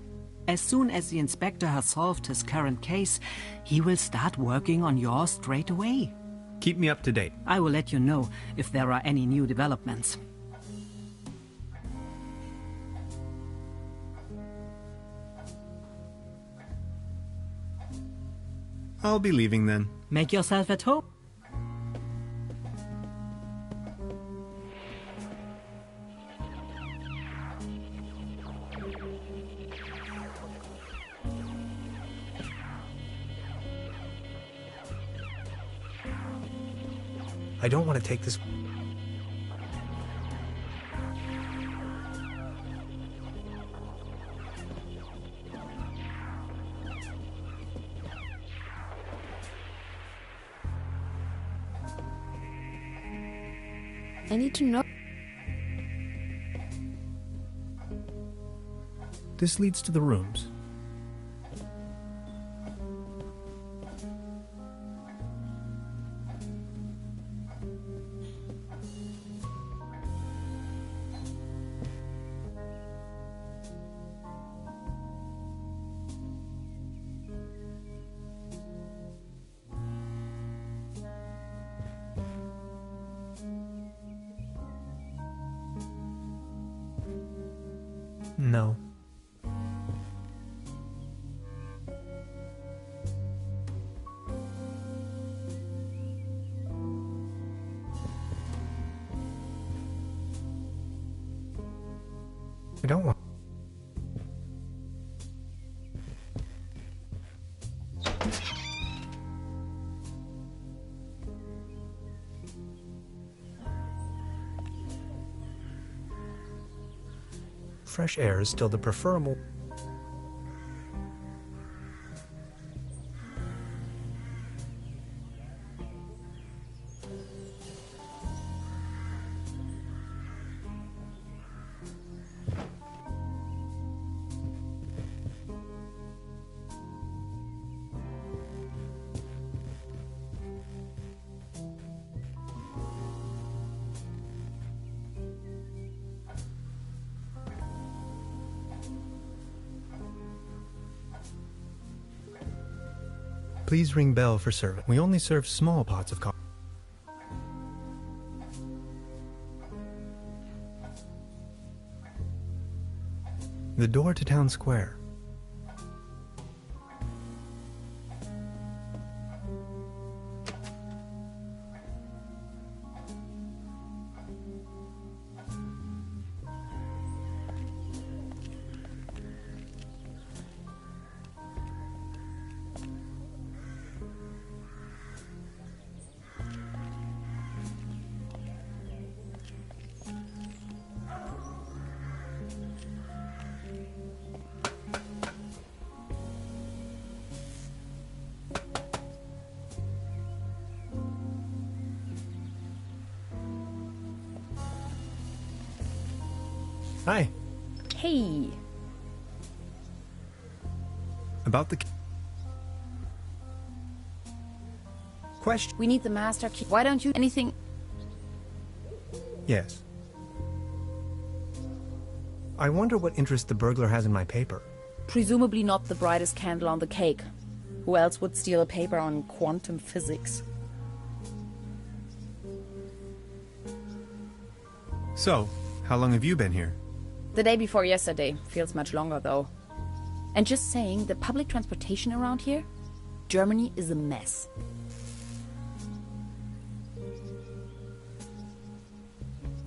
As soon as the inspector has solved his current case, he will start working on yours straight away. Keep me up to date. I will let you know if there are any new developments. I'll be leaving then. Make yourself at home. I don't want to take this... I need to know. This leads to the rooms. No. I don't want... Fresh air is still the preferable... Please ring bell for service. We only serve small pots of coffee. The door to town square. Hi. Hey. About the... Question. We need the master key. Why don't you anything? Yes. I wonder what interest the burglar has in my paper. Presumably not the brightest candle on the cake. Who else would steal a paper on quantum physics? So, how long have you been here? The day before yesterday. Feels much longer, though. And just saying, the public transportation around here? Germany is a mess.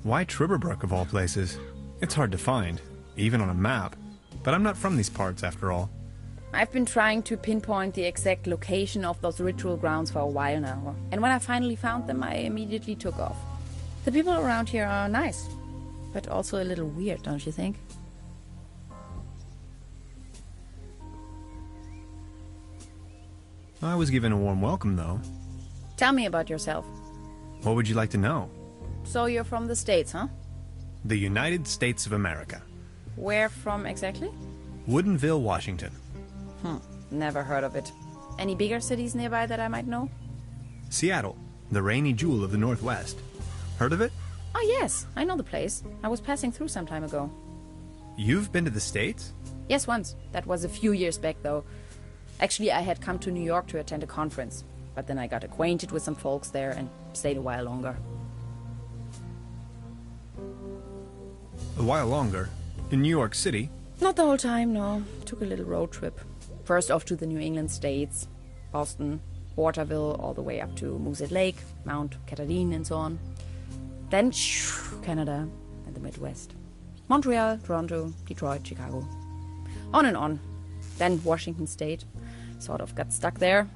Why Truberbrook, of all places? It's hard to find, even on a map. But I'm not from these parts, after all. I've been trying to pinpoint the exact location of those ritual grounds for a while now. And when I finally found them, I immediately took off. The people around here are nice, but also a little weird, don't you think? I was given a warm welcome, though. Tell me about yourself. What would you like to know? So you're from the States, huh? The United States of America. Where from exactly? Woodinville, Washington. Never heard of it. Any bigger cities nearby that I might know? Seattle, the rainy jewel of the Northwest. Heard of it? Oh yes, I know the place. I was passing through some time ago. You've been to the States? Yes, once. That was a few years back, though. Actually, I had come to New York to attend a conference. But then I got acquainted with some folks there and stayed a while longer. A while longer? In New York City? Not the whole time, no. Took a little road trip. First off to the New England states, Boston, Waterville, all the way up to Moosehead Lake, Mount Catherine, and so on. Then Canada and the Midwest. Montreal, Toronto, Detroit, Chicago. On and on. Then Washington State. Sort of got stuck there.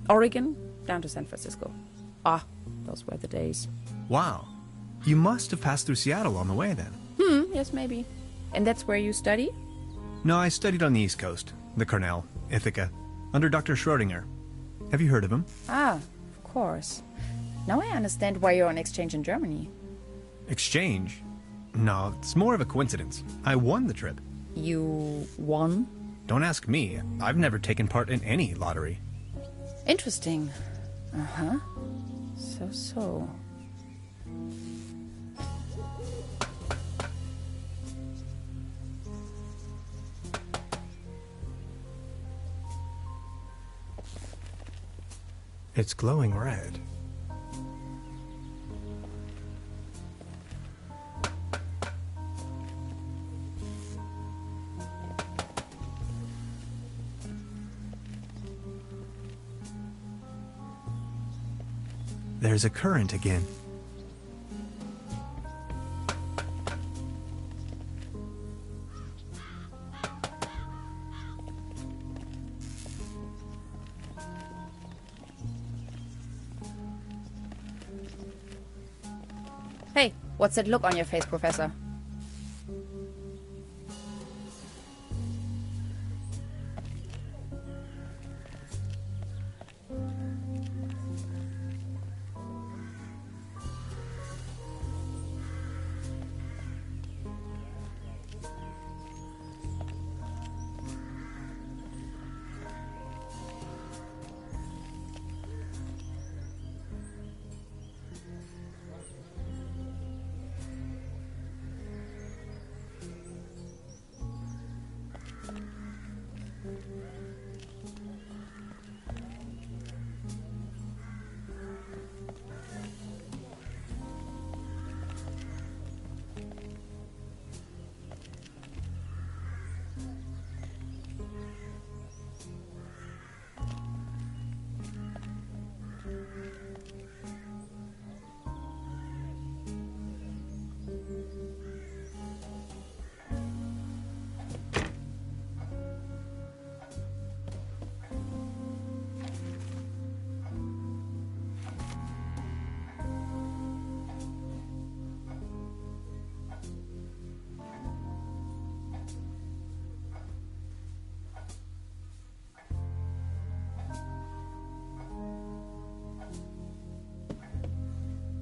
Oregon, down to San Francisco. Ah, those were the days. Wow. You must have passed through Seattle on the way, then. Yes, maybe. And that's where you study? No, I studied on the East Coast. The Cornell, Ithaca, under Dr. Schrodinger. Have you heard of him? Ah, of course. Now I understand why you're on exchange in Germany. Exchange? No, it's more of a coincidence. I won the trip. You won? Don't ask me. I've never taken part in any lottery. Interesting. Uh-huh. So. It's glowing red. There's a current again. Hey, what's that look on your face, Professor?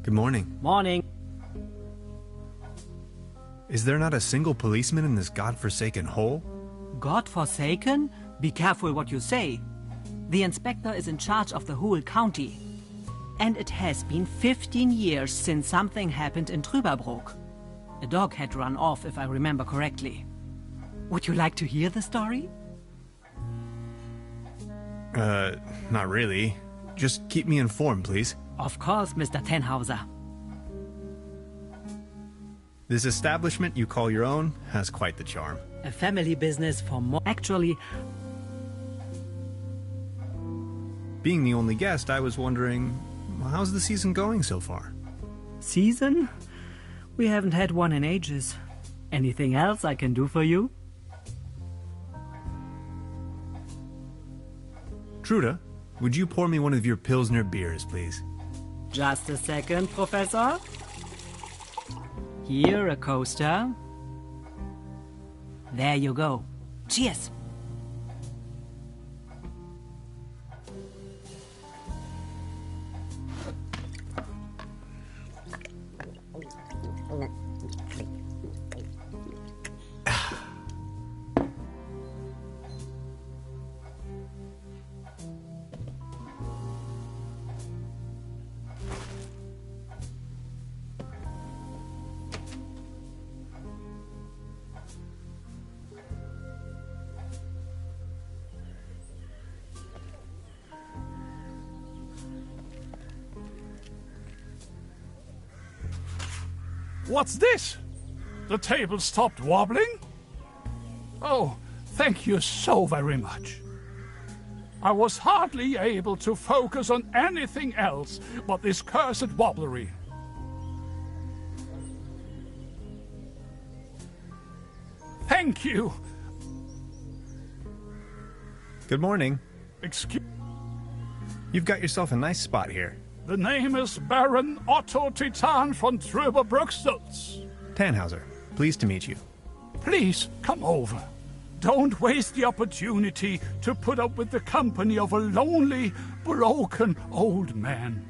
Good morning. Morning. Is there not a single policeman in this godforsaken hole? God-forsaken? Be careful what you say. The inspector is in charge of the whole county. And it has been 15 years since something happened in Truberbrook. A dog had run off, if I remember correctly. Would you like to hear the story? Not really. Just keep me informed, please. Of course, Mr. Tenhauser. This establishment you call your own has quite the charm. A family business for more... Actually, Being the only guest, I was wondering, how's the season going so far? season? We haven't had one in ages. Anything else I can do for you? Trude, would you pour me one of your Pilsner beers, please? Just a second, Professor. Here, a coaster. There you go. Cheers! What's this? The table stopped wobbling? Oh, thank you so very much. I was hardly able to focus on anything else but this cursed wobblery. Thank you. Good morning. Excuse... You've got yourself a nice spot here. The name is Baron Otto Titan von Truberbrook Cikaway. Tannhauser, pleased to meet you. Please, come over. Don't waste the opportunity to put up with the company of a lonely, broken old man.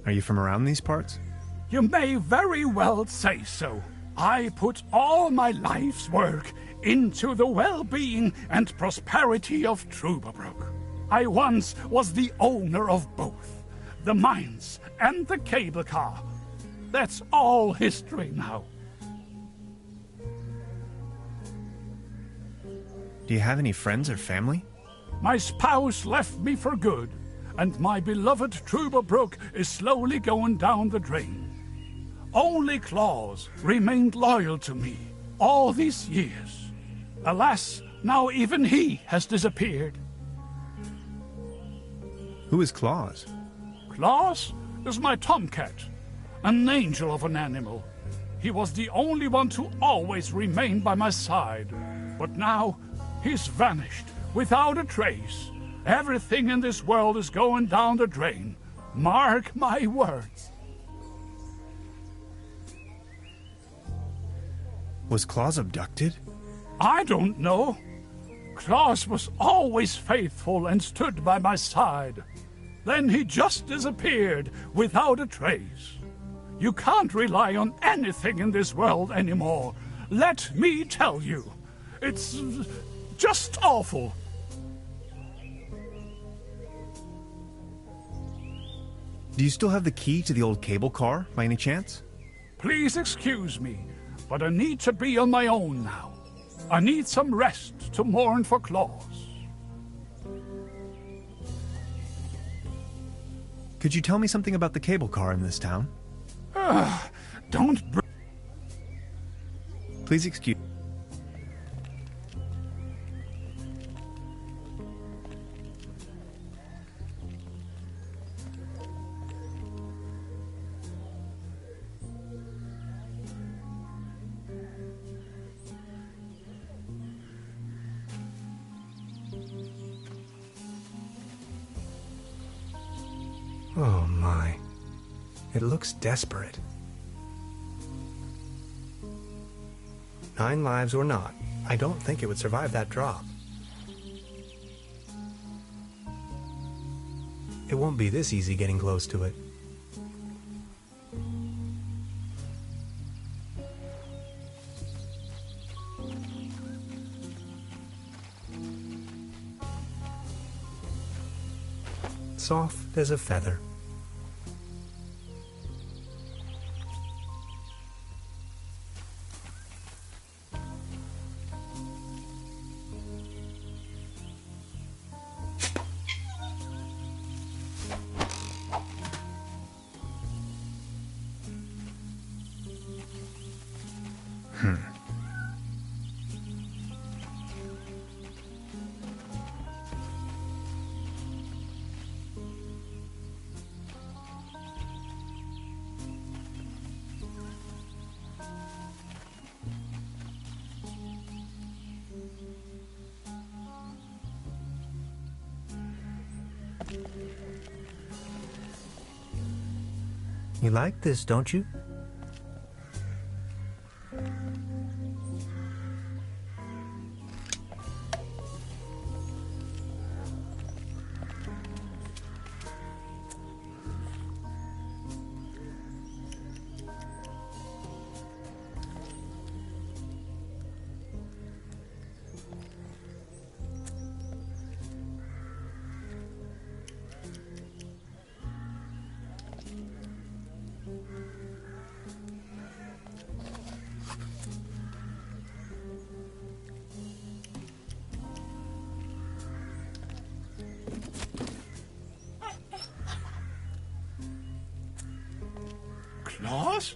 Are you from around these parts? You may very well say so. I put all my life's work into the well-being and prosperity of Truberbrook. I once was the owner of both, the mines and the cable car. That's all history now. Do you have any friends or family? My spouse left me for good, and my beloved Truberbrook is slowly going down the drain. Only Claus remained loyal to me all these years. Alas, now even he has disappeared. Who is Claus? Claus is my tomcat, an angel of an animal. He was the only one to always remain by my side. But now, he's vanished, without a trace. Everything in this world is going down the drain. Mark my words. Was Claus abducted? I don't know. Claus was always faithful and stood by my side. Then he just disappeared without a trace. You can't rely on anything in this world anymore. Let me tell you. It's just awful. Do you still have the key to the old cable car, by any chance? Please excuse me, but I need to be on my own now. I need some rest to mourn for Claus. Could you tell me something about the cable car in this town? Don't Please excuse... Oh my. It looks desperate. 9 lives or not, I don't think it would survive that drop. It won't be this easy getting close to it. soft as a feather. You like this, don't you? Claus?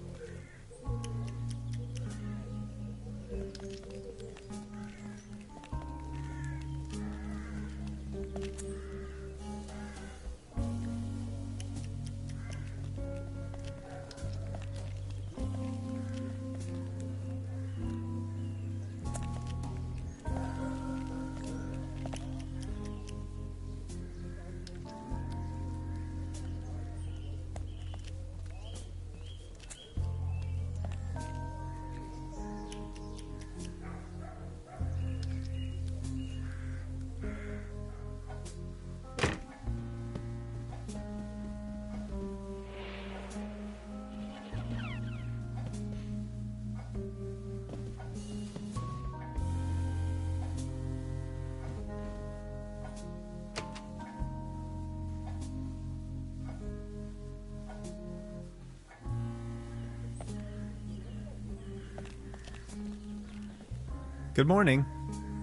Good morning.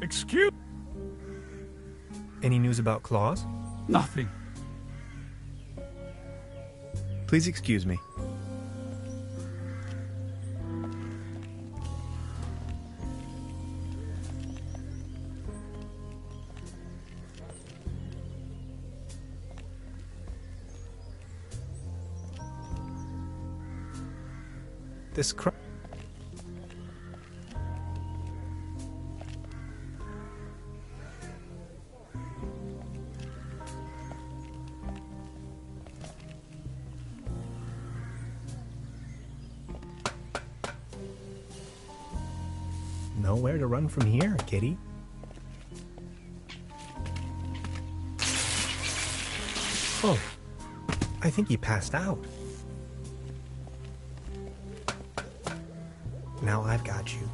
Excuse? Any news about Claus? Nothing. Please excuse me. This Nowhere to run from here, kitty. Oh, I think he passed out. Now I've got you.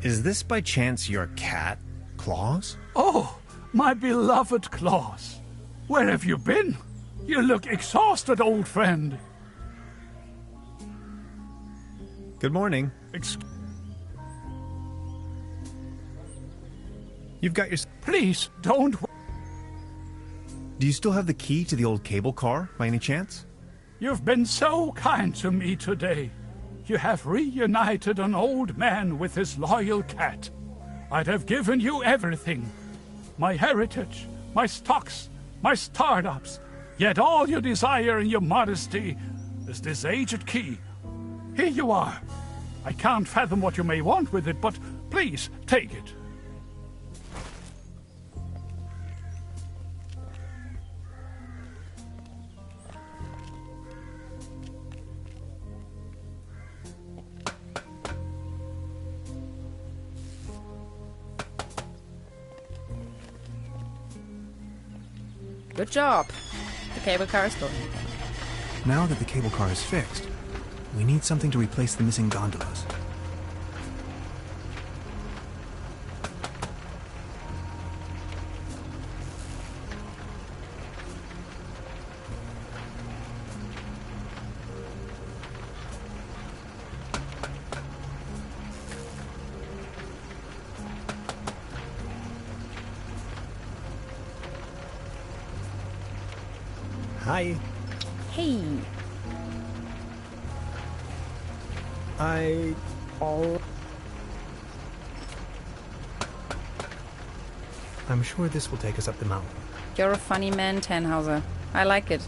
Is this by chance your cat, Claus? Oh, my beloved Claus. Where have you been? You look exhausted, old friend. Good morning. You've got your... Please, don't... Do you still have the key to the old cable car, by any chance? You've been so kind to me today. You have reunited an old man with his loyal cat. I'd have given you everything. My heritage, my stocks, my startups. Yet all you desire in your modesty is this aged key. Here you are. I can't fathom what you may want with it, but please, take it. Good job. The cable car is going. Now that the cable car is fixed, we need something to replace the missing gondolas. Hi. Hey. I'm sure this will take us up the mountain. You're a funny man, Tannhauser. I like it.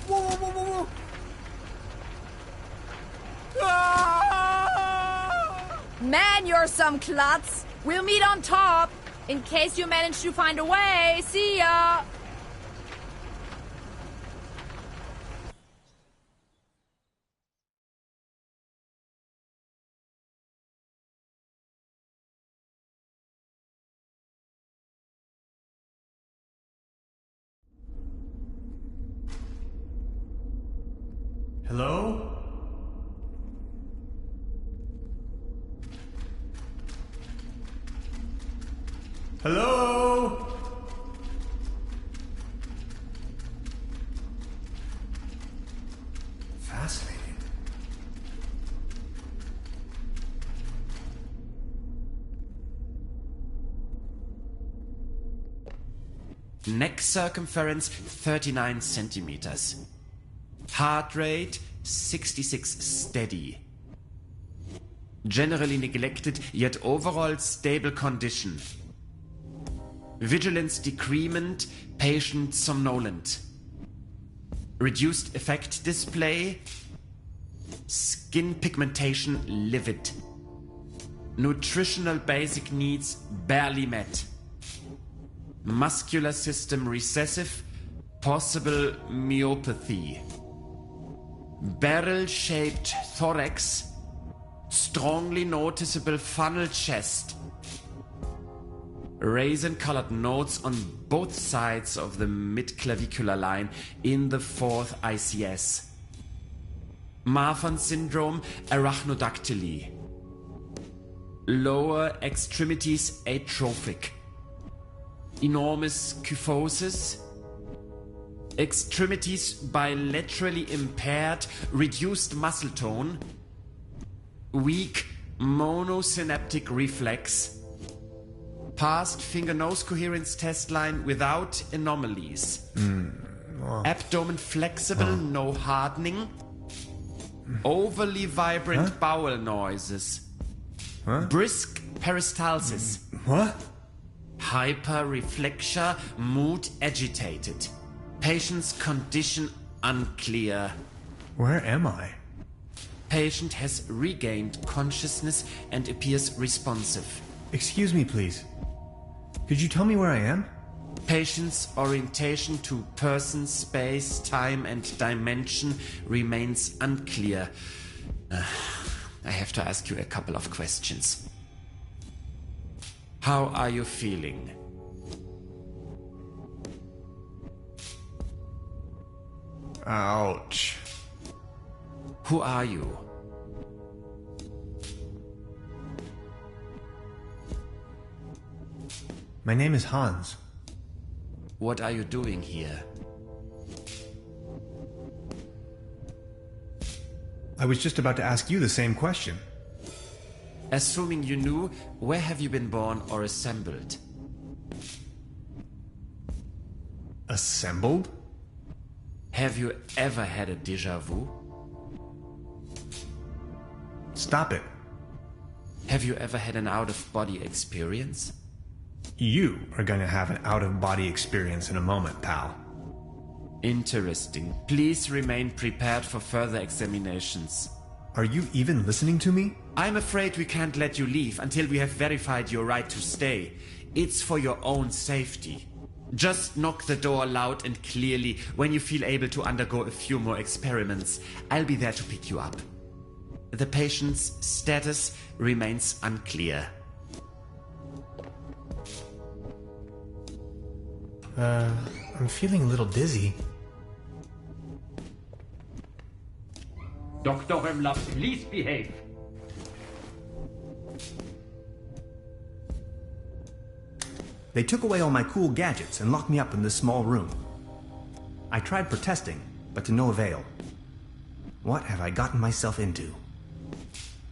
Whoa, whoa, whoa, whoa! Man, you're some klutz. We'll meet on top. In case you manage to find a way. See ya. Hello? Hello? Fascinating. Neck circumference 39 centimeters. Heart rate 66 steady. Generally neglected, yet overall stable condition. Vigilance decrement, patient somnolent. Reduced effect display. Skin pigmentation livid. Nutritional basic needs barely met. Muscular system recessive, possible myopathy. Barrel-shaped thorax, strongly noticeable funnel chest. Raisin-colored nodes on both sides of the mid-clavicular line in the 4th ICS. Marfan syndrome, arachnodactyly. Lower extremities atrophic. Enormous kyphosis. Extremities bilaterally impaired, reduced muscle tone. Weak monosynaptic reflex. Past finger-nose coherence test line without anomalies. Abdomen flexible, no hardening. Overly vibrant bowel noises. Brisk peristalsis. What? Hyperreflexia, mood agitated. Patient's condition unclear. Where am I? Patient has regained consciousness and appears responsive. Excuse me, please. Could you tell me where I am? Patient's orientation to person, space, time and dimension remains unclear. I have to ask you a couple of questions. How are you feeling? Ouch. Who are you? My name is Hans. What are you doing here? I was just about to ask you the same question. Assuming you knew, where have you been born or assembled? Assembled? Have you ever had a déjà vu? Stop it. Have you ever had an out-of-body experience? You are going to have an out-of-body experience in a moment, pal. Interesting. Please remain prepared for further examinations. Are you even listening to me? I'm afraid we can't let you leave until we have verified your right to stay. It's for your own safety. Just knock the door loud and clearly when you feel able to undergo a few more experiments. I'll be there to pick you up. The patient's status remains unclear. I'm feeling a little dizzy. Dr. Römmler, please behave. They took away all my cool gadgets and locked me up in this small room. I tried protesting, but to no avail. What have I gotten myself into?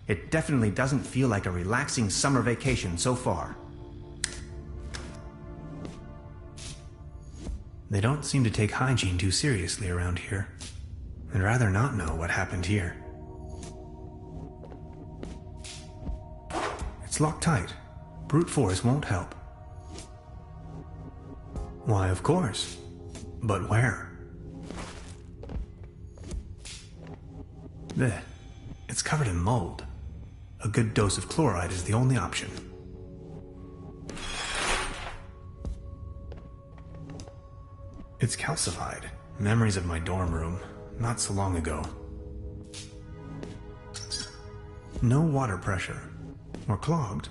It definitely doesn't feel like a relaxing summer vacation so far. They don't seem to take hygiene too seriously around here. I'd rather not know what happened here. It's locked tight. Brute force won't help. Why, of course. But where? Blech. It's covered in mold. A good dose of chloride is the only option. It's calcified. Memories of my dorm room, not so long ago. No water pressure. Or clogged.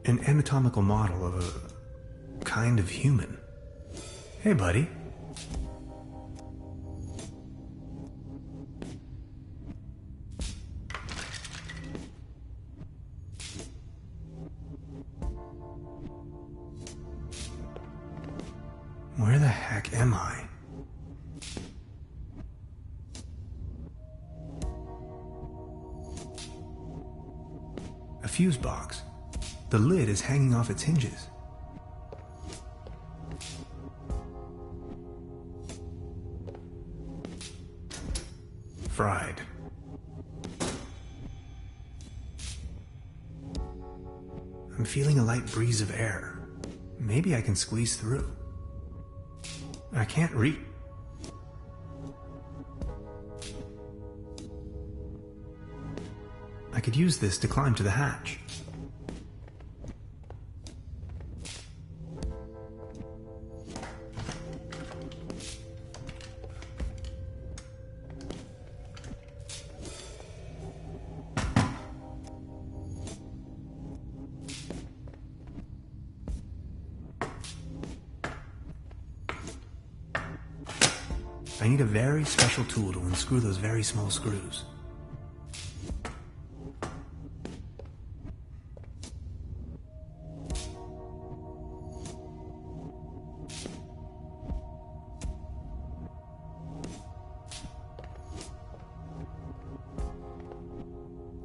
An anatomical model of a kind of human. Hey, buddy. Where the heck am I? A fuse box. The lid is hanging off its hinges. Fried. I'm feeling a light breeze of air. Maybe I can squeeze through. I can't reach. I could use this to climb to the hatch. I need a very special tool to unscrew those very small screws.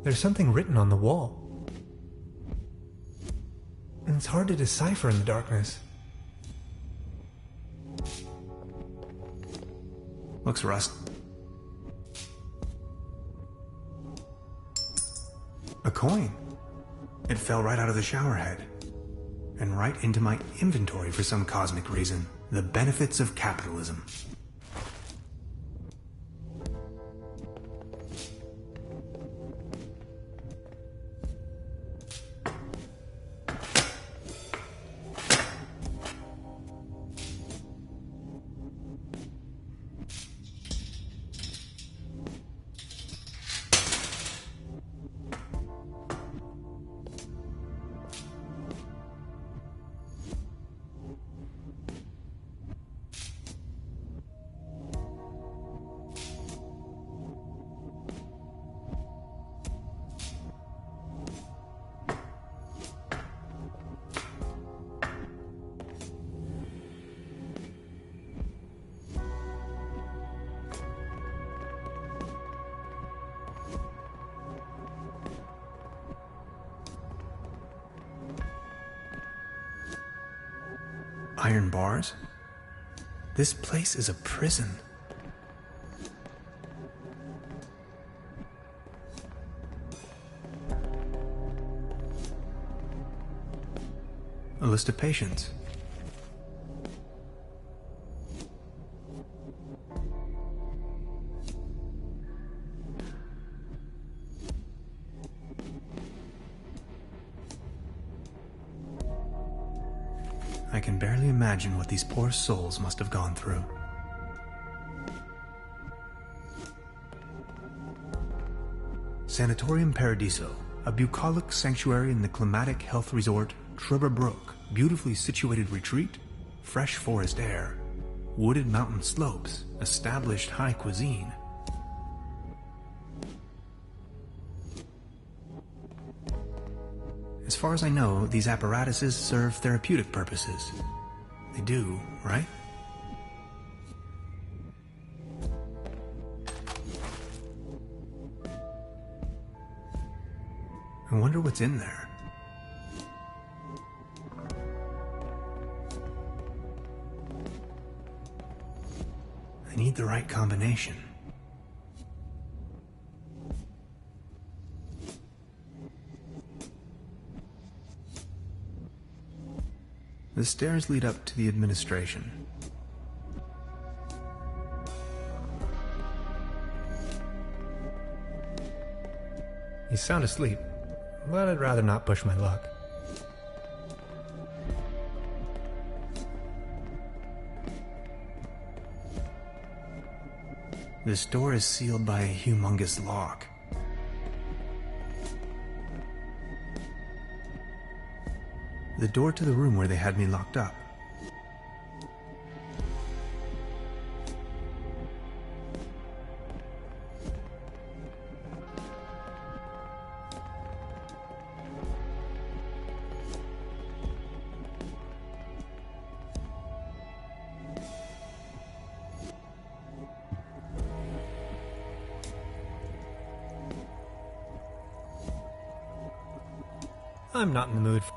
There's something written on the wall. And it's hard to decipher in the darkness. Looks rust. A coin. It fell right out of the shower head. And right into my inventory for some cosmic reason. The benefits of capitalism. Iron bars? This place is a prison. A list of patients. can barely imagine what these poor souls must have gone through. Sanatorium Paradiso, a bucolic sanctuary in the climatic health resort Truberbrook, beautifully situated retreat, fresh forest air, wooded mountain slopes, established high cuisine. As far as I know, these apparatuses serve therapeutic purposes. They do, right? I wonder what's in there. I need the right combination. The stairs lead up to the administration. He's sound asleep, but I'd rather not push my luck. This door is sealed by a humongous lock. The door to the room where they had me locked up. I'm not in the mood for...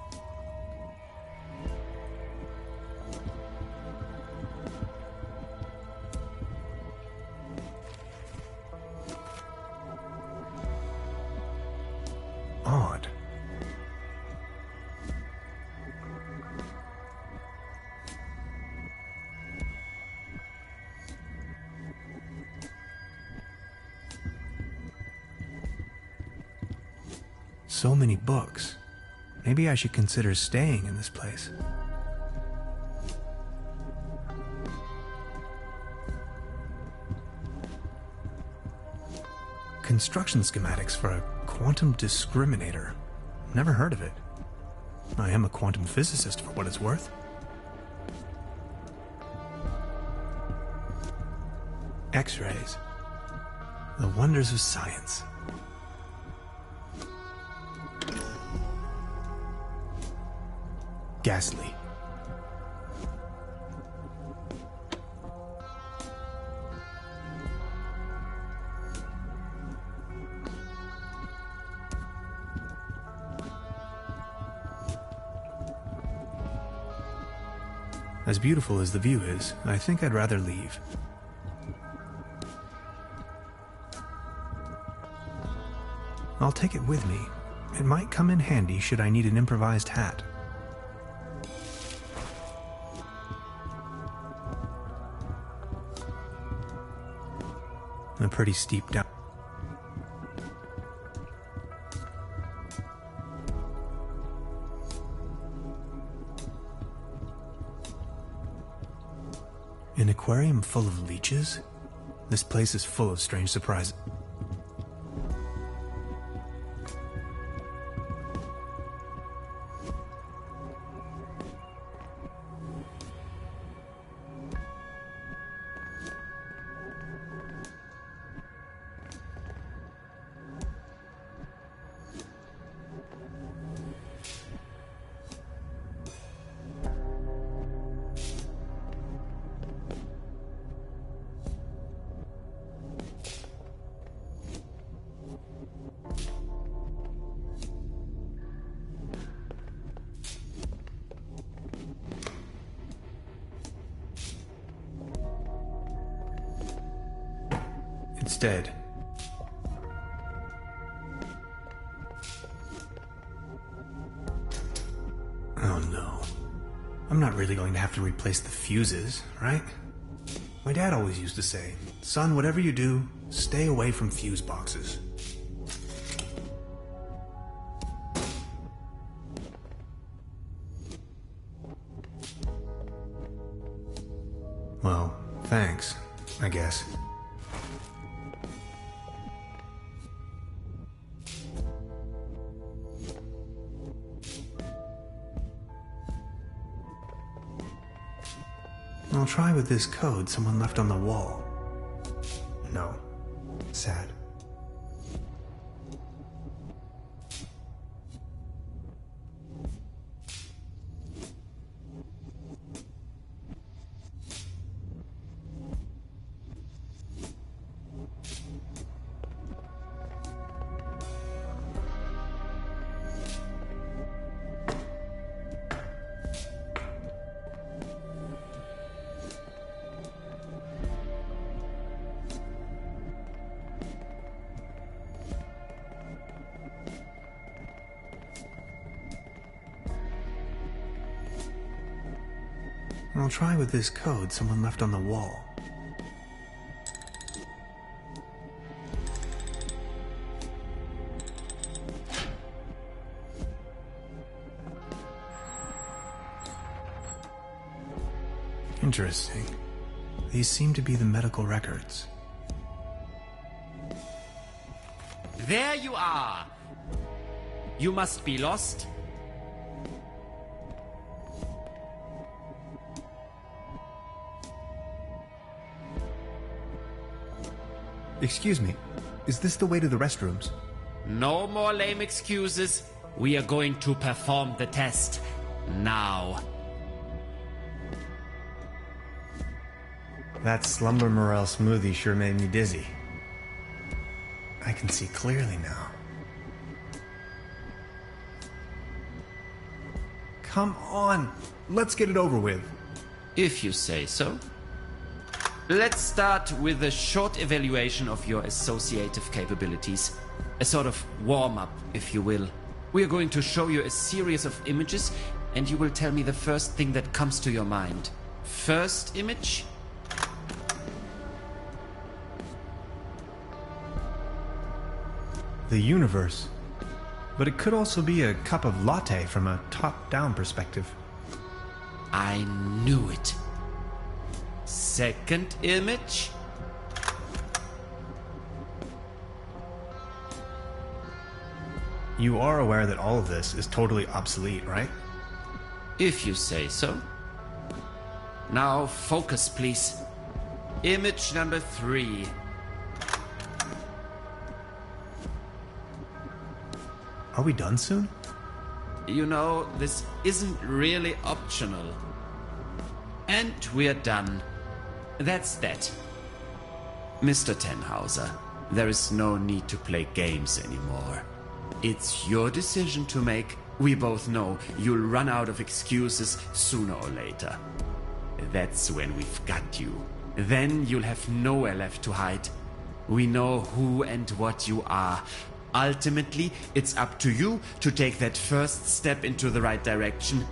Odd. So many books. Maybe I should consider staying in this place. Construction schematics for a quantum discriminator. Never heard of it. I am a quantum physicist for what it's worth. X-rays. The wonders of science. Ghastly. As beautiful as the view is, I think I'd rather leave. I'll take it with me. It might come in handy should I need an improvised hat. A pretty steep down. An aquarium full of leeches? This place is full of strange surprises. Instead, oh no. I'm not really going to have to replace the fuses, right? My dad always used to say, son, whatever you do, stay away from fuse boxes. Well, thanks, I guess. I'll try with this code someone left on the wall. No. Sad. I'll try with this code someone left on the wall. Interesting. These seem to be the medical records. There you are! You must be lost. Excuse me, is this the way to the restrooms? No more lame excuses. We are going to perform the test. Now. That Slumber Morel smoothie sure made me dizzy. I can see clearly now. Come on, let's get it over with. If you say so. Let's start with a short evaluation of your associative capabilities. A sort of warm-up, if you will. We are going to show you a series of images, and you will tell me the first thing that comes to your mind. First image? The universe. But it could also be a cup of latte from a top-down perspective. I knew it. Second image? You are aware that all of this is totally obsolete, right? If you say so. Now focus, please. Image number 3. Are we done soon? You know, this isn't really optional. And we're done. That's that. Mr. Tenhauser, there is no need to play games anymore. It's your decision to make. We both know you'll run out of excuses sooner or later. That's when we've got you. Then you'll have nowhere left to hide. We know who and what you are. Ultimately, it's up to you to take that first step into the right direction.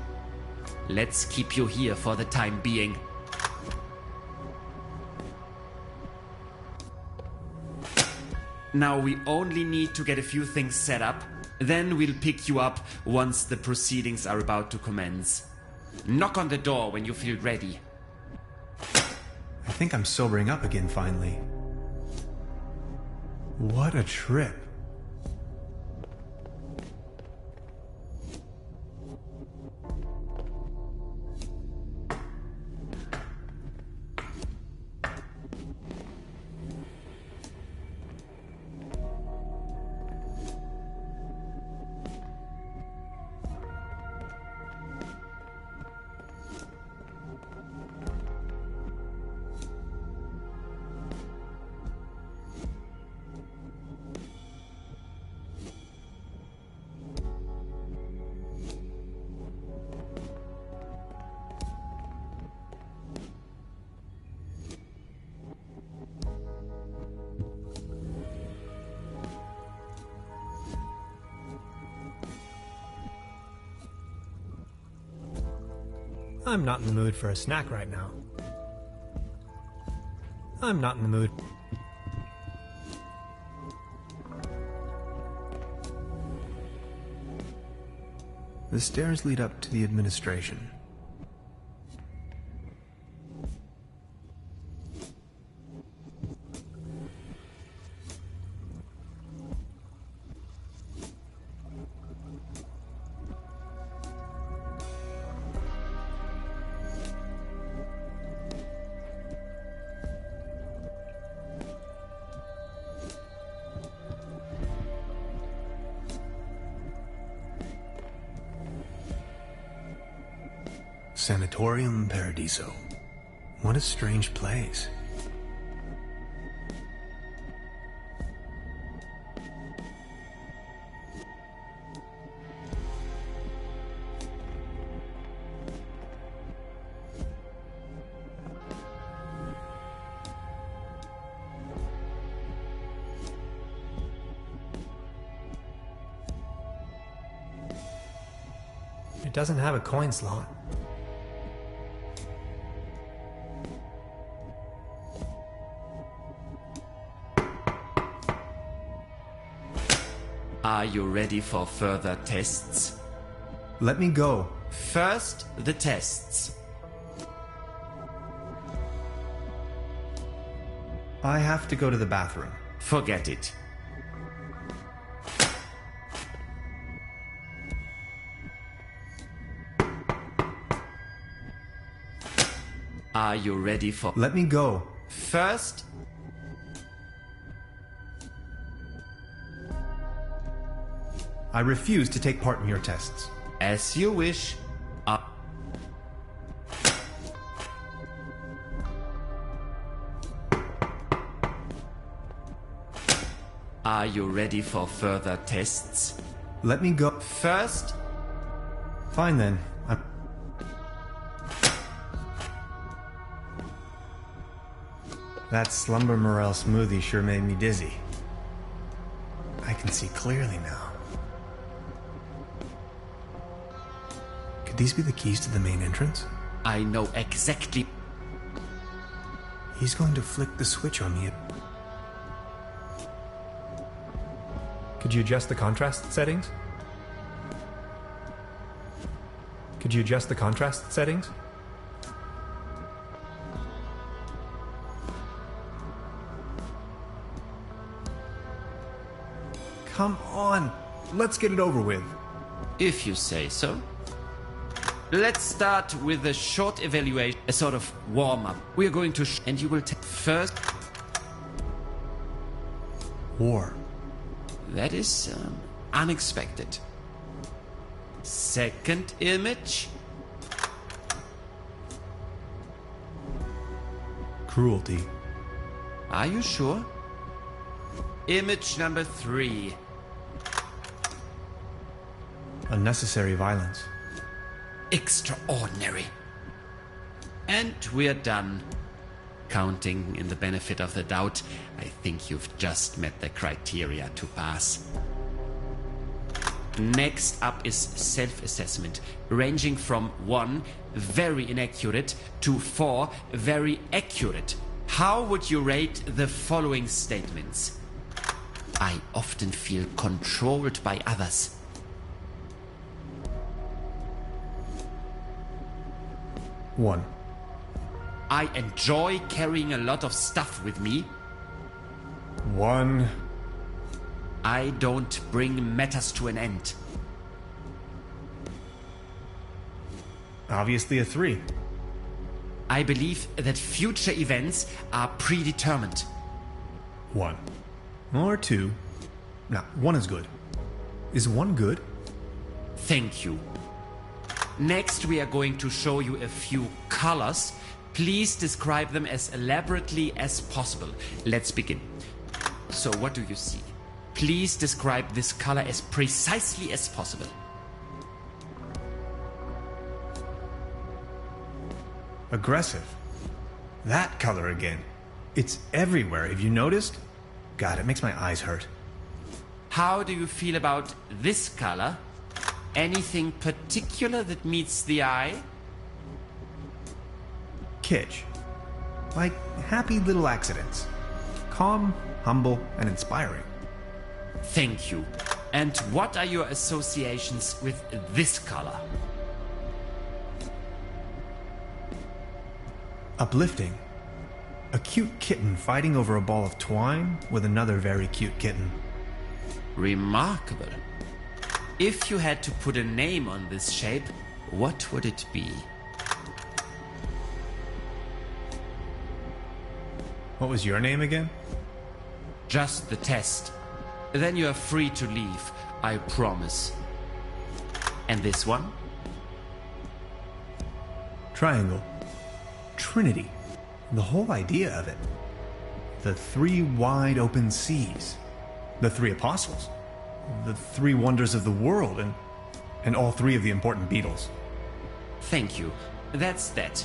Let's keep you here for the time being. Now we only need to get a few things set up. Then we'll pick you up once the proceedings are about to commence. Knock on the door when you feel ready. I think I'm sobering up again finally. What a trip. I'm not in the mood for a snack right now. I'm not in the mood. The stairs lead up to the administration. Sanatorium Paradiso. What a strange place. It doesn't have a coin slot. Are you ready for further tests? Let me go. First, the tests. I have to go to the bathroom. Forget it. Are you ready for... Let me go. First... I refuse to take part in your tests. As you wish. Are you ready for further tests? Let me go. First... Fine then. That slumber morel smoothie sure made me dizzy. I can see clearly now. Could these be the keys to the main entrance? I know exactly. He's going to flick the switch on me. Could you adjust the contrast settings? Could you adjust the contrast settings? Come on, let's get it over with. If you say so. Let's start with a short evaluation, a sort of warm-up. We are going to and you will take first... War. That is unexpected. Second image. Cruelty. Are you sure? Image number 3. Unnecessary violence. Extraordinary. And we're done. Counting in the benefit of the doubt, I think you've just met the criteria to pass. Next up is self-assessment, ranging from 1, very inaccurate, to 4, very accurate. How would you rate the following statements? I often feel controlled by others. One. I enjoy carrying a lot of stuff with me. 1. I don't bring matters to an end. Obviously a 3. I believe that future events are predetermined. 1. Or 2. No, 1 is good. Is 1 good? Thank you. Next, we are going to show you a few colors. Please describe them as elaborately as possible. Let's begin. So, what do you see? Please describe this color as precisely as possible. Aggressive. That color again. It's everywhere, have you noticed? God, it makes my eyes hurt. How do you feel about this color? Anything particular that meets the eye? Kitsch. Like happy little accidents. Calm, humble, and inspiring. Thank you. And what are your associations with this color? Uplifting. A cute kitten fighting over a ball of twine with another very cute kitten. Remarkable. If you had to put a name on this shape, what would it be? What was your name again? Just the test. Then you are free to leave, I promise. And this one? Triangle. Trinity. The whole idea of it. The three wide open seas. The three apostles. The three wonders of the world, and all three of the important Beatles. Thank you. That's that.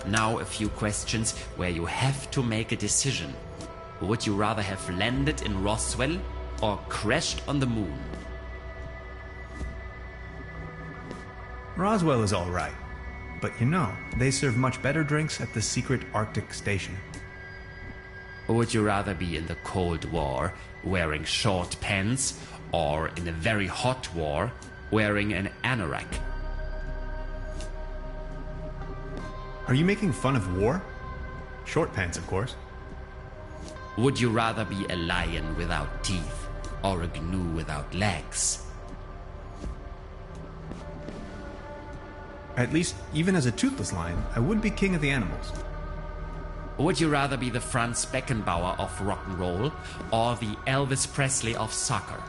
Now a few questions where you have to make a decision. Would you rather have landed in Roswell or crashed on the moon? Roswell is all right, but you know, they serve much better drinks at the secret Arctic station. Would you rather be in the Cold War wearing short pants or in a very hot war wearing an anorak? Are you making fun of war? Short pants, of course. Would you rather be a lion without teeth or a gnu without legs? At least, even as a toothless lion, I would be king of the animals. Would you rather be the Franz Beckenbauer of rock and roll or the Elvis Presley of soccer?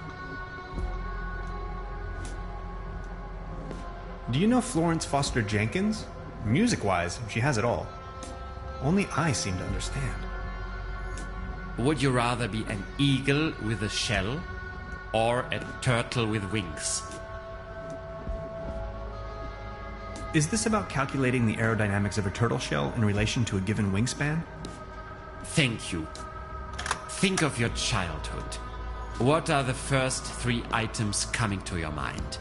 Do you know Florence Foster Jenkins? Music-wise, she has it all. Only I seem to understand. Would you rather be an eagle with a shell or a turtle with wings? Is this about calculating the aerodynamics of a turtle shell in relation to a given wingspan? Thank you. Think of your childhood. What are the first three items coming to your mind?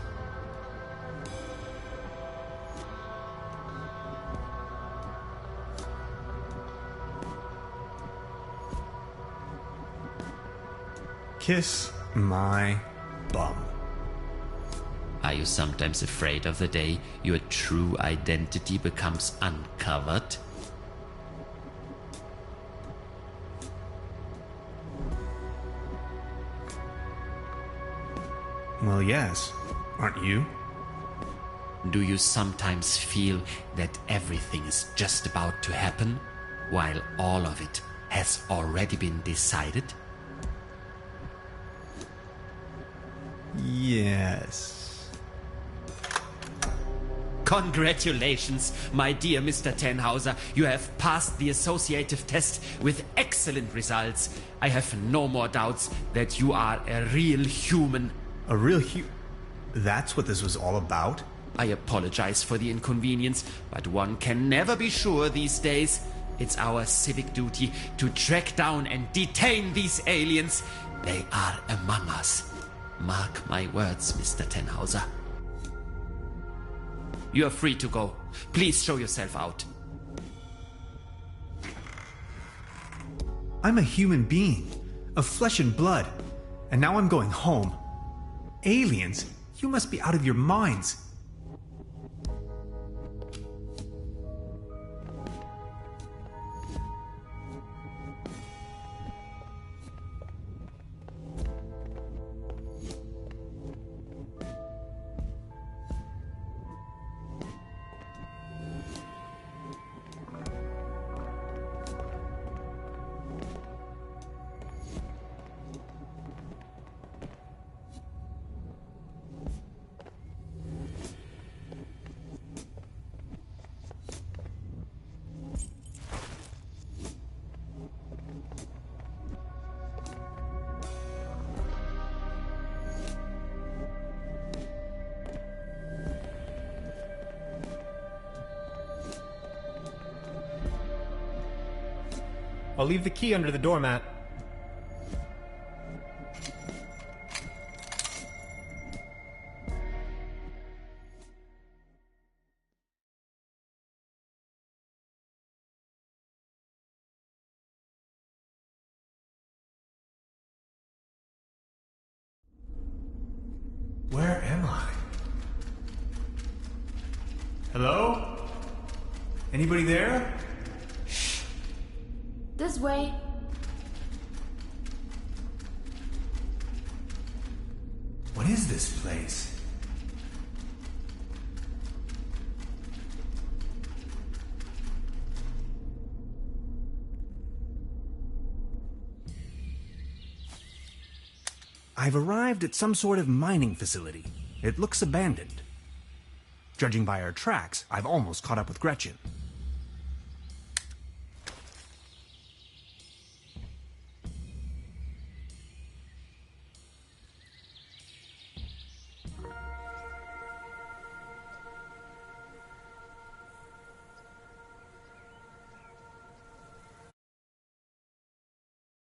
Kiss my bum. Are you sometimes afraid of the day your true identity becomes uncovered? Well, yes. Aren't you? Do you sometimes feel that everything is just about to happen, while all of it has already been decided? Yes. Congratulations, my dear Mr. Tannhauser. You have passed the associative test with excellent results. I have no more doubts that you are a real human. A real That's what this was all about? I apologize for the inconvenience, but one can never be sure these days. It's our civic duty to track down and detain these aliens. They are among us. Mark my words, Mr. Tannhauser. You are free to go. Please show yourself out. I'm a human being, of flesh and blood, and now I'm going home. Aliens? You must be out of your minds. I'll leave the key under the doormat. Where am I? Hello? Anybody there? This way. What is this place? I've arrived at some sort of mining facility. It looks abandoned. Judging by our tracks, I've almost caught up with Gretchen.